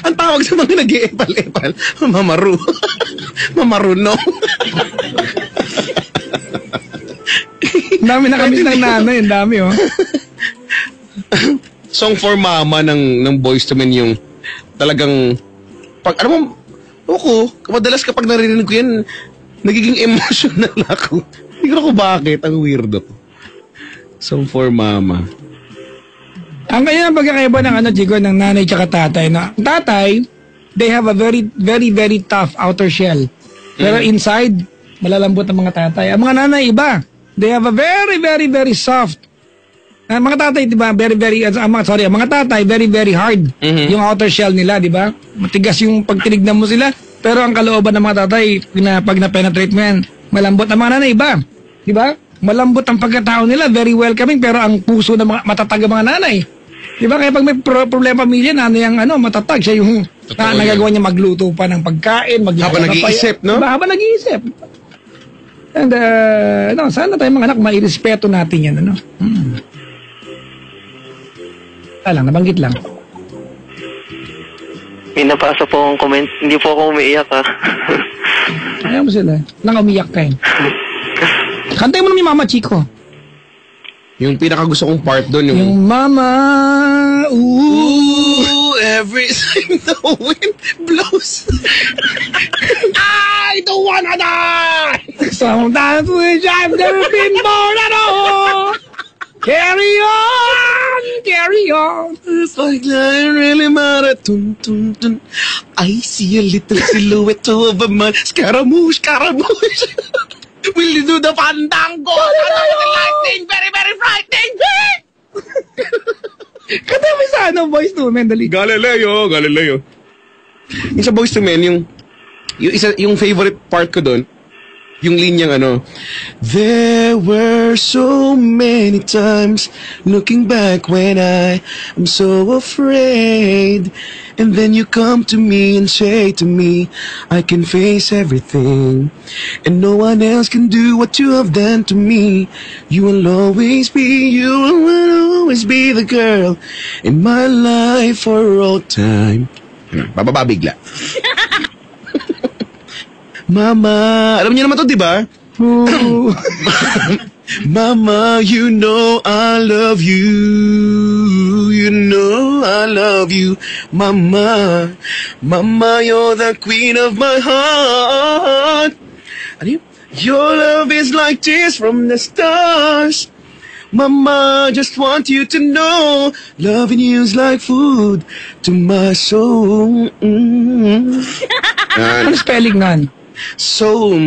ang tawag sa mga nag-iepal-epal, mamaru. Mamaruno. Dami na kami ng nanay, ang dami Song for Mama ng Boyz II Men yung talagang pag madalas kapag naririnig ko yan, nagiging emotional ako. Hindi ko bakit, ang weirdo ko. Song for Mama. Ang kanya ng pagkakaiba ng Chico, ng nanay tsaka tatay. Tatay, they have a very, very, very tough outer shell. Pero inside, malalambot ang mga tatay. Ang mga nanay, iba. They have a very, very, very soft. Mga tatay, di ba, very, very, mga tatay, very, very hard. Yung outer shell nila, di ba? Matigas yung pag tinignan mo sila. Pero ang kalooban ng mga tatay, pag na-penetrate mo yan, malambot. Ang mga nanay, iba. Di ba? Malambot ang pagkatao nila, very welcoming, pero ang puso ng mga matatag ang mga nanay. Di ba? Kaya pag may problema pamilya, nanay ang matatag. Siya yung nagagawa niya magluto pa ng pagkain, Habang nag-iisip, no? Diba? Habang nag-iisip. And, sana tayo mga anak, mairespeto natin yan, ano? Nabanggit lang. May napasa po akong comment. Hindi po ako umiiyak Ayaw mo sila. Nang umiyak ka yun. Kantay mo naman yung Mama Chico. Yung pinakagusto kong part doon, Yung Mama, ooh, every time the wind blows. I don't wanna die! Sometimes wish I've never been born at all. Carry on, carry on. It's like it really matter. Dun, dun, dun. I see a little silhouette of a man. Scaramouche, Scaramouche. Will you do the fandango? Lightning, very, very frightening. Kata mo sa Boys to Men, dali. Galileo. Yung sa Boys to Men, yung favorite part ko doon, yung linyang There were so many times looking back when I am so afraid. And then you come to me and say to me, I can face everything. And no one else can do what you have done to me. You will always be the girl in my life for all time. Bababa bigla. Mama, alam niyo naman to, di ba? Mama, you know I love you. You know I love you. Mama, Mama, you're the queen of my heart. Ano yun? Your love is like tears from the stars. Mama, just want you to know, loving you is like food to my soul. Ano spelling nun? So,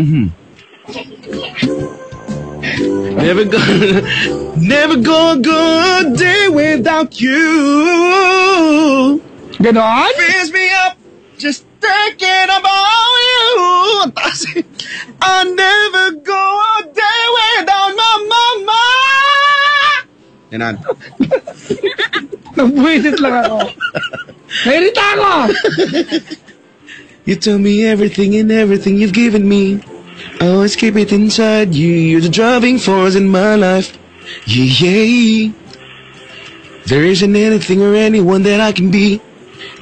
never go a good day without you. Ganon? Fills me up just thinking about you. I'll never go a day without my mama. Ganon. Nagbuwisit lang ako. Nairita ako. You tell me everything and everything you've given me. I always keep it inside you. You're the driving force in my life. Yeah. There isn't anything or anyone that I can be,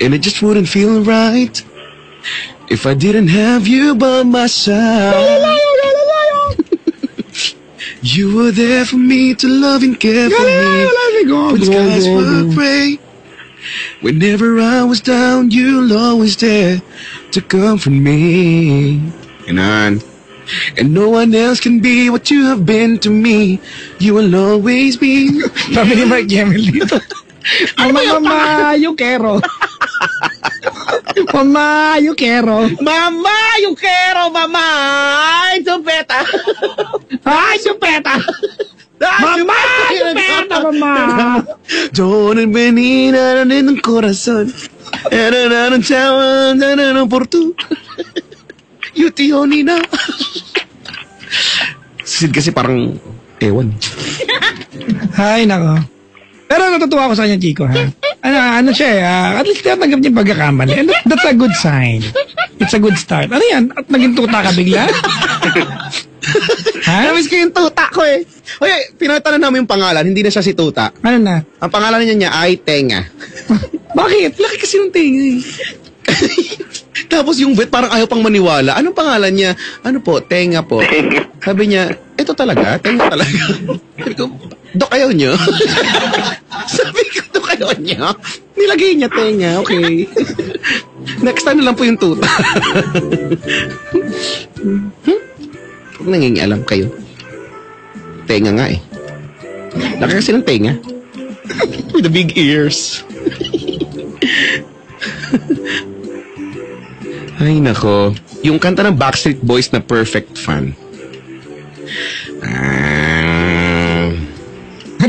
and it just wouldn't feel right if I didn't have you by my side. You were there for me to love and care for me. When skies were gray. Whenever I was down, you'll always there to comfort me. And no one else can be what you have been to me. You will always be. Sabi ni Mark Gemel dito. Mama, you kero. Mama, you kero. Mama, yung kero, mama. Ay, supeta. Ay, supeta. Mama, supeta, mama. Doon venina en el corazón. Eran chawan, eran por tú. Yuti Nina. Sid kasi parang ewan. Hay nako. Pero natutuwa ako sa kanya, Chico, ha? Ano siya, at least natanggap niya yung pagkakamali. And that's a good sign. It's a good start. Ano yan? At naging tuta ka bigla? Ha? Namiss ko yung tuta ko eh. Oye, pinalitan na namin yung pangalan. Hindi na siya si Tuta. Ano na? Ang pangalan niya ay Tenga. Bakit? Laki kasi ng tinga eh. Tapos yung vet parang ayaw pang maniwala. Anong pangalan niya? Ano po? Tenga po. Sabi niya, ito talaga? Tenga talaga. Sabi ko, Dok, ayaw niyo? Sabi ko, Dok, ayaw niyo? Nilagay niya Tenga, okay. Next time na lang po yung Tuta. Huwag nangingialam kayo. Tenga nga eh. Laki kasi ng tenga. With the big ears. Ay, nako. Yung kanta ng Backstreet Boys na Perfect Fan.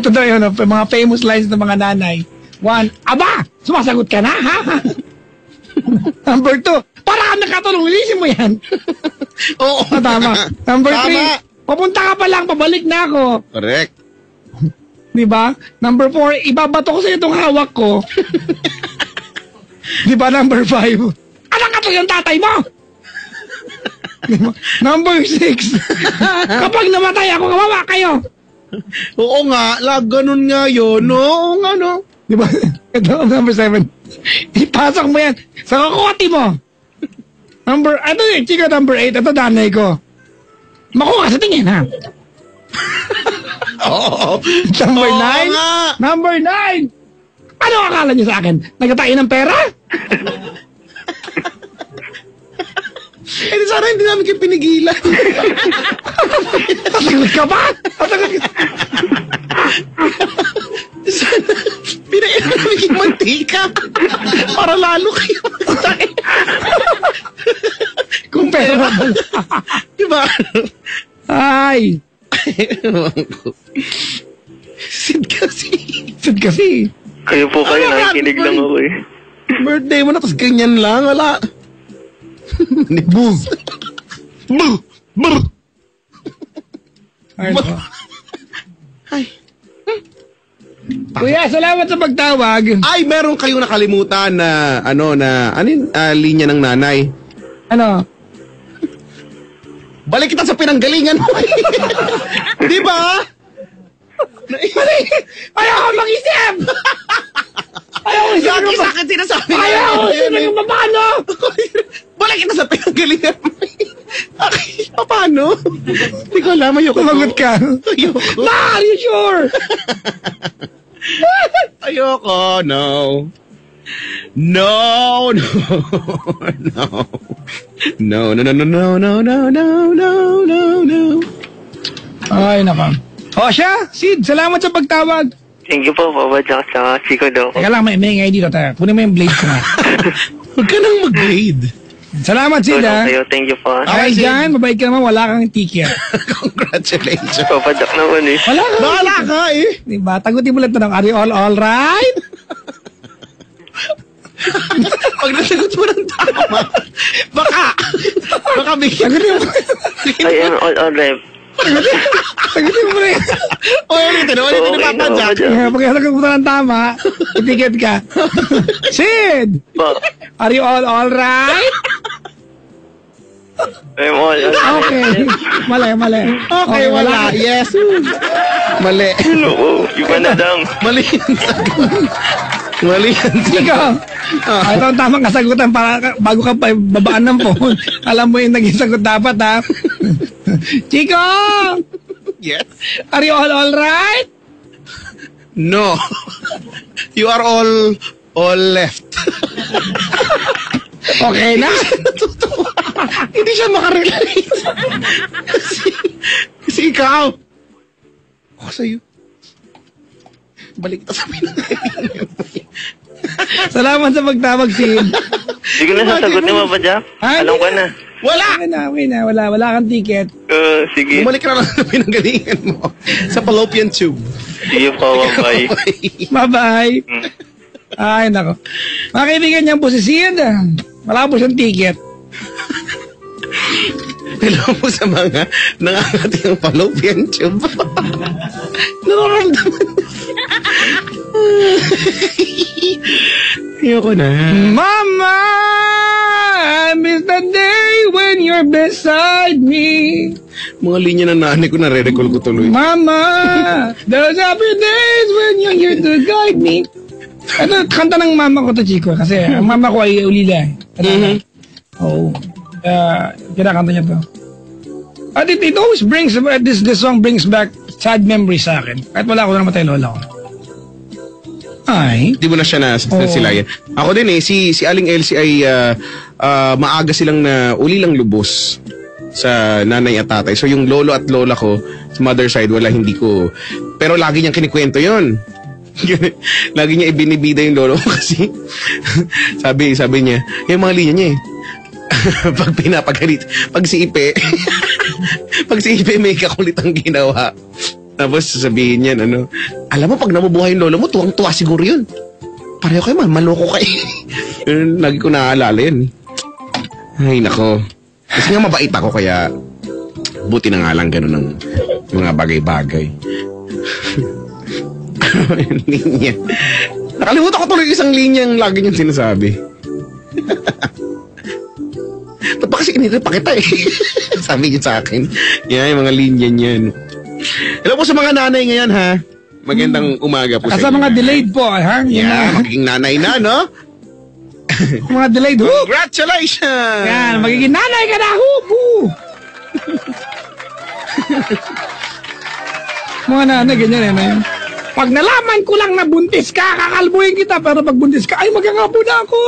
Ito daw yun, mga famous lines ng mga nanay. 1, aba! Sumasagot ka na, ha? Number 2, para ka nakatulong, ilisin mo yan. Oo. Tama. Number Tama. 3, papunta ka pa lang, pabalik na ako. Correct. Diba? Number 4, ibabato ko sa itong hawak ko. Diba? Number 5, anak ka to yung tatay mo! Diba? Number 6, kapag namatay ako, kawawa kayo. Oo nga, ganun nga yun. Oo nga, no? Diba? Ito, number 7, ipasok mo yan sa kukote mo. Ito yung chika number 8, ito nanay ko. Makuha ka sa tingin, ha? Oo. Number Oo 9, nga. number 9, ano akala niyo sa akin? Nagtatain ng pera? Eh, di sana hindi namin kayo pinigilan. Sasagot ka ba? Sasagot ka. Sana, pinailan namin yung mantika. Para lalo kayo. Kung pera. Diba? Ay, Sid kasi. sad kasi. Kayo po kayo, Ano, nakikinig happy lang ako eh. Birthday mo na, tapos ganyan lang. Wala. Boo. Boo. Boo. Ay, nako. Ay. Kuya, salamat sa pagtawag. Ay, meron kayong nakalimutan na, linya ng nanay. Ano? Balik kita sa pinanggalingan mo. Di ba? Ayaw ko mag-isip! Ayaw ko isip Lagi ng sa akin sinasabi nga. Ayaw ko isip ng paano! Balik kita sa pinanggalingan mo. Ay, paano? Hindi ko alam. Ayoko. Sumagot ka. Ayoko. Ma, are you sure? Ayoko. No. No, no, no. No, no, no, no, no, no, no, no, no, no, no. Ay, nako. O siya, Sid, salamat sa pagtawag. Thank you po, Papa Jack, tsaka Chico daw. Teka lang, may ingay dito tayo. Kunin mo yung blade ko nga. Huwag ka nang mag-grade. Salamat, Sid, ha? Kayo, thank you po. Okay, Sid. dyan, mabait ka naman, wala kang ticket. Congratulations. Papa Jack naman eh. Wala kang Bahala ka eh. Diba? Tagutin mo lang tanong, are you all right? Pag nasagot mo ng tama, baka bigyan. Tagutin mo. I am all right. Tagutin mo rin. Ulitin ni Papa Jack. Pag nasagot mo ng tama, may ticket ka. Sid! Po, Are you all right? I am all right. Okay. Mali. Okay, wala. Yes. Mali. Oo, iba na lang. Mali yan sagot. Mali yan sagot. Ikaw, ito ang tamang kasagutan para bago ka pa babaan ng phone. Alam mo yung naging sagot dapat, ha? Chico! Yes. Are you all right? No. You are all left. Okay na? Totoo. Hindi siya makarelate. Kasi ikaw. Ako sa'yo. Balik ka sa pinanggalingan mo. Salamat sa pagtawag, Sid. Hindi ko na sasagot ni Papa Jack. Ay, Alam ko na. Wala! Okay na. Wala kang ticket. Sige. Bumalik ka na lang sa pinanggalingan mo. Sa fallopian tube. Sige po, bye. Bye-bye. Ay, nako. Mga kaibigan niyan po si Sid. Wala po siyang ticket. Hello po sa mga nangangating ang fallopian tube. Nararamdaman. Ayoko na. Mama, I miss the day when you're beside me. Mga linya ng nanay ko, nare-recall ko tuloy. Mama, those happy days when you're here to guide me. Ito, kanta ng mama ko to, Chico. Kasi ang mama ko ay ulila. Oo. Kinakanta niya to. At it always brings, this song brings back sad memories sa akin. Kahit wala ko na namatay lola ko. Ay. Di mo na siya nasilayan. Ako din si Aling Elsie ay maaga silang na ulilang lubos sa nanay at tatay. So yung lolo at lola ko, sa mother side, hindi ko. Pero lagi niyang kinikwento yon. Lagi niya ibinibida yung lolo ko kasi sabi niya, yung mga linya niya eh. Pag pinapagalit, pag si Ipe may kakulit ang ginawa. Tapos sasabihin niyan, alam mo, pag nabubuhay yung lolo mo, tuwang-tuwa siguro yun. Pareho kayo, maloko kayo. Yun, lagi ko naaalala yun. Ay, nako. Kasi nga mabait ako, kaya buti na nga lang ganun ng mga bagay-bagay. Linya. Nakalimutan ko tuloy isang linyang lagi niyang sinasabi. Ba't ba kasi kinita pa kita eh? Sabi niyo sa akin. Yan, yung mga linya niyan. Hello po sa mga nanay ngayon, ha? Magandang umaga po Sa mga delayed po, ha? Yan, magiging nanay na, no? Mga delayed, Congratulations! Yan, magiging nanay ka na, hupu! Mga nanay, ganyan eh, yun. Pag nalaman ko lang na buntis ka, kakalbuhin kita, pero pag buntis ka, ay magkakapo na ako.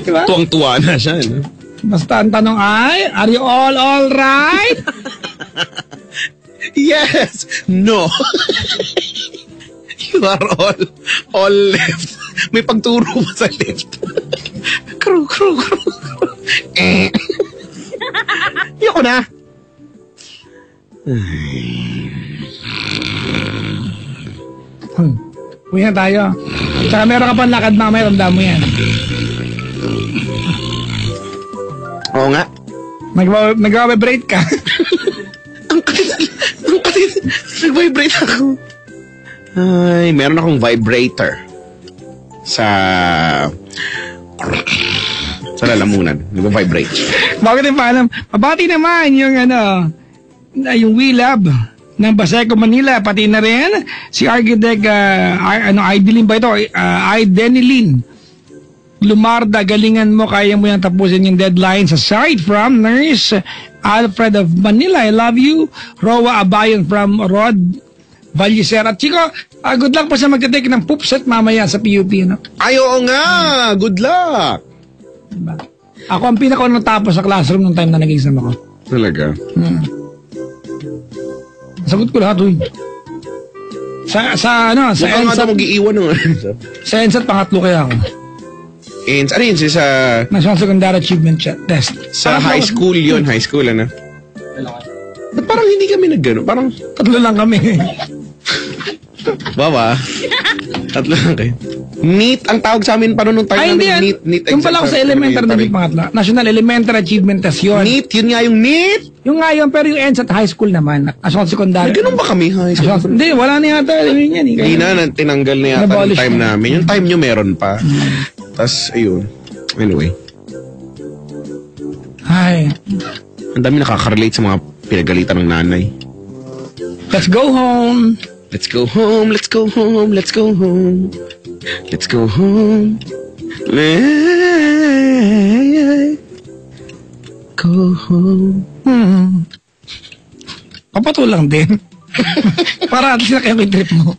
Diba? Tuwang-tuwa na siya, no? Basta ang tanong ay, are you all right? Yes! No! You are all left. May pagturo pa sa left. Kru. Yoko na. Uwi na tayo. Tsaka meron ka pang lakad mamaya, ramdam mo yan. Oo nga. Nag-vibrate ka. Ang katit. Nag-vibrate ako. Ay, meron akong vibrator. Sa lalamunan. Nag-vibrate. Bakit yung paalam? Mabati naman yung yung WeLab ng Baseco, Manila. Pati na rin si Architect, Idelin ba ito? Idenilin Lumarda, galingan mo, kaya mo yung tapusin yung deadline. Aside from Nurse Alfred of Manila, I love you. Rowa Abayon from Rod Valliser. At Chico, good luck po sa magte-take ng poop set mamaya sa PUP. No? Ay, oo nga. Good luck. Diba? Ako ang pinaka-unang tapos sa classroom nung time na nag-exam ako. Talaga? Sagot ko lahat, uy. Sa Mukhang nga NSAT, mag-iiwan ng sa NSAT, pangatlo kaya ako. Ano yun? Sa National Secondary Achievement Test. high school yun. High school, ano? Ba't parang hindi kami nag-gano? Parang, Tatlo lang kami. baba. Tatlo lang kayo. NEET, ang tawag sa amin pa nung time Ay, hindi namin. yan. NEET Yung pala ako sa elementary na yung pangatlo. National Elementary Achievement Test yun. NEET, yun nga yung NEET. Yung nga yun, pero yung NSAT high school naman. National Secondary. Ganun ba kami high school? Hindi, wala na yata. Yun yan. Hindi na, tinanggal na yata yung Nabolish time na. namin. Yung time nyo meron pa. Tapos, ayun. Anyway. Ay, Ang dami nakaka-relate sa mga pinagalitan ng nanay. let's go home. Let's go home, let's go home, let's go home. Let's go home. Let's go home. Papatulang din. Para at least na kayo may trip mo.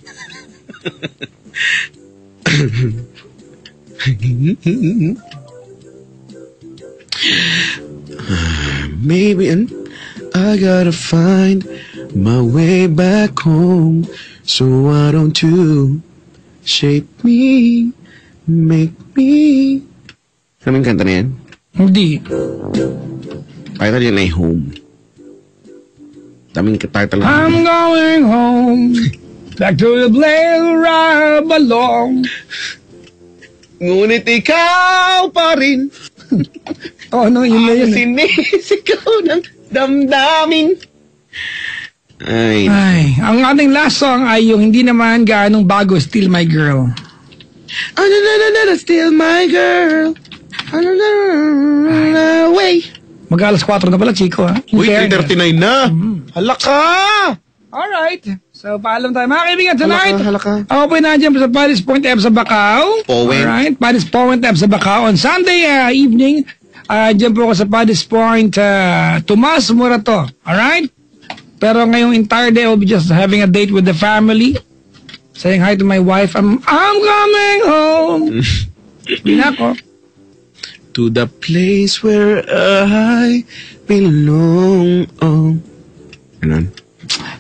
Maybe I gotta find my way back home. So why don't you shape me, make me. Ano yung kanta na yan? Hindi. Title yan ay Home. Daming title. I'm going home. Back to the place where I belong. Ngunit ikaw pa rin. Oh, no, yun na yun. Sinisigaw ng damdamin. Ay. Ay, ang ating last song ay yung hindi naman gaanong bago, Still My Girl. Still my girl. Way. Mag-alas 4 na pala, Chico, ha? Uy, 3:39 na. Hala ka. Alright. So, paalam tayo. Mga kaibigan, tonight, Hala ka. ako po nandiyan sa Paris Point F sa Bacau. Point. Alright, Paris Point F sa Bacau. On Sunday evening, dyan po ako sa Paris Point, Tomas Morato. Alright? Pero ngayong entire day, I'll be just having a date with the family. Saying hi to my wife. I'm coming home. Hindi na ako. To the place where I belong. Oh. Ganun.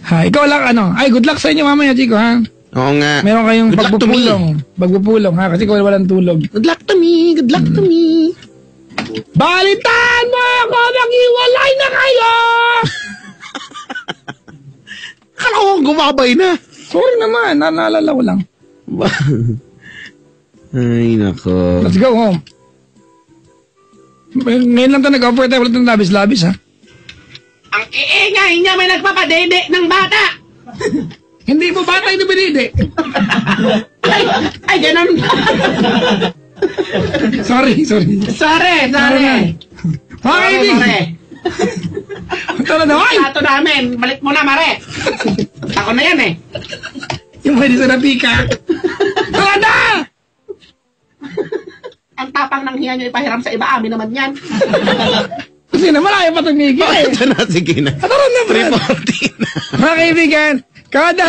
Ikaw lang, Ay, good luck sa inyo mamaya, Chico, ha? Oo nga. Meron kayong Good luck to me. pagpupulong, ha? Kasi kung walang tulog. Good luck to me. Good luck to me. Balitaan mo ako! Mag-iwalay na kayo! Akala ko gumabay na. Sorry naman, naalala ko lang. Ay, nako. Let's go home. Ngayon lang tayo nag-offer tayo ulit ng labis-labis, ha? Ang iingay niya, may nagpapadede ng bata. Hindi mo bata yung binidi. Ay, ganun. Sorry. Sorry. Okay, Big. Mare. Ito na daw, ay! Sato namin. Balik mo na, Mare. Ako na yan eh. Yung pwede sa napika. Tara na! Ang tapang ng hiya niyo ipahiram sa iba, amin naman yan. Kasi naman ayaw pa tumigil eh. Ito na, sige na. Tara na, Brad. 3:40 na. Mga kaibigan, kada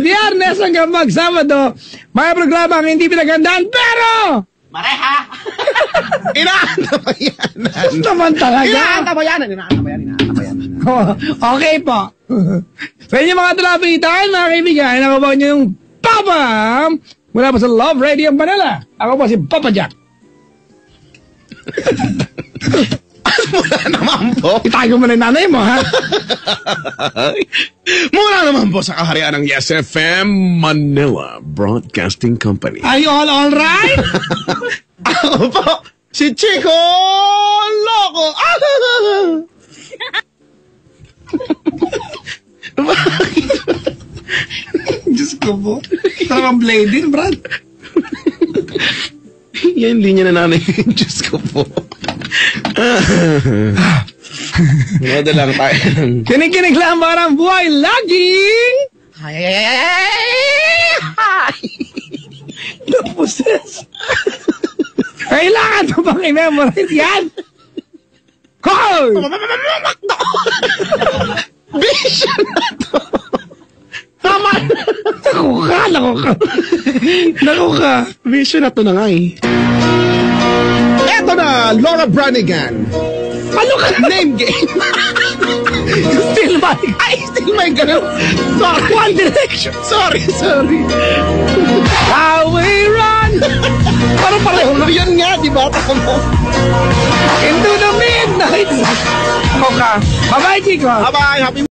Biyernes hanggang mag-Sabado, may programa ang hindi pinagandaan, pero Mare ha? Inaanta ba yan? naman talaga. Inaanta mo yan. Oh, okay po. Sa inyo mga talapitan, mga kaibigan, ako po niyo yung Papa mula po sa Love Radio Manila. Ako po si Papa Jack. Mula naman po. Itago mo na yung nanay mo, ha? Mula naman po sa kaharian ng Yes FM Manila Broadcasting Company. Are you all right? Ako po, si Chico Loco. Bakit? Diyos ko po. Parang blading, Brad. Yan, linya na nanay. Diyos ko po. Mada lang tayo. Kinig-kinig lang parang buhay laging naposes. Kailangan mo bang i-memorize yan? Hoy! Vision na to. Tama na. Naku ka. Vision na to na nga eh. Eto na, Laura Branigan. Ano ka? Name game. Still my... Still my ganun. Sorry. One Direction. Sorry. How we run. Parang pareho na. Yun nga, di ba? Tama. Into the midnight. Ako ka. Bye-bye, Chico. Bye-bye. Happy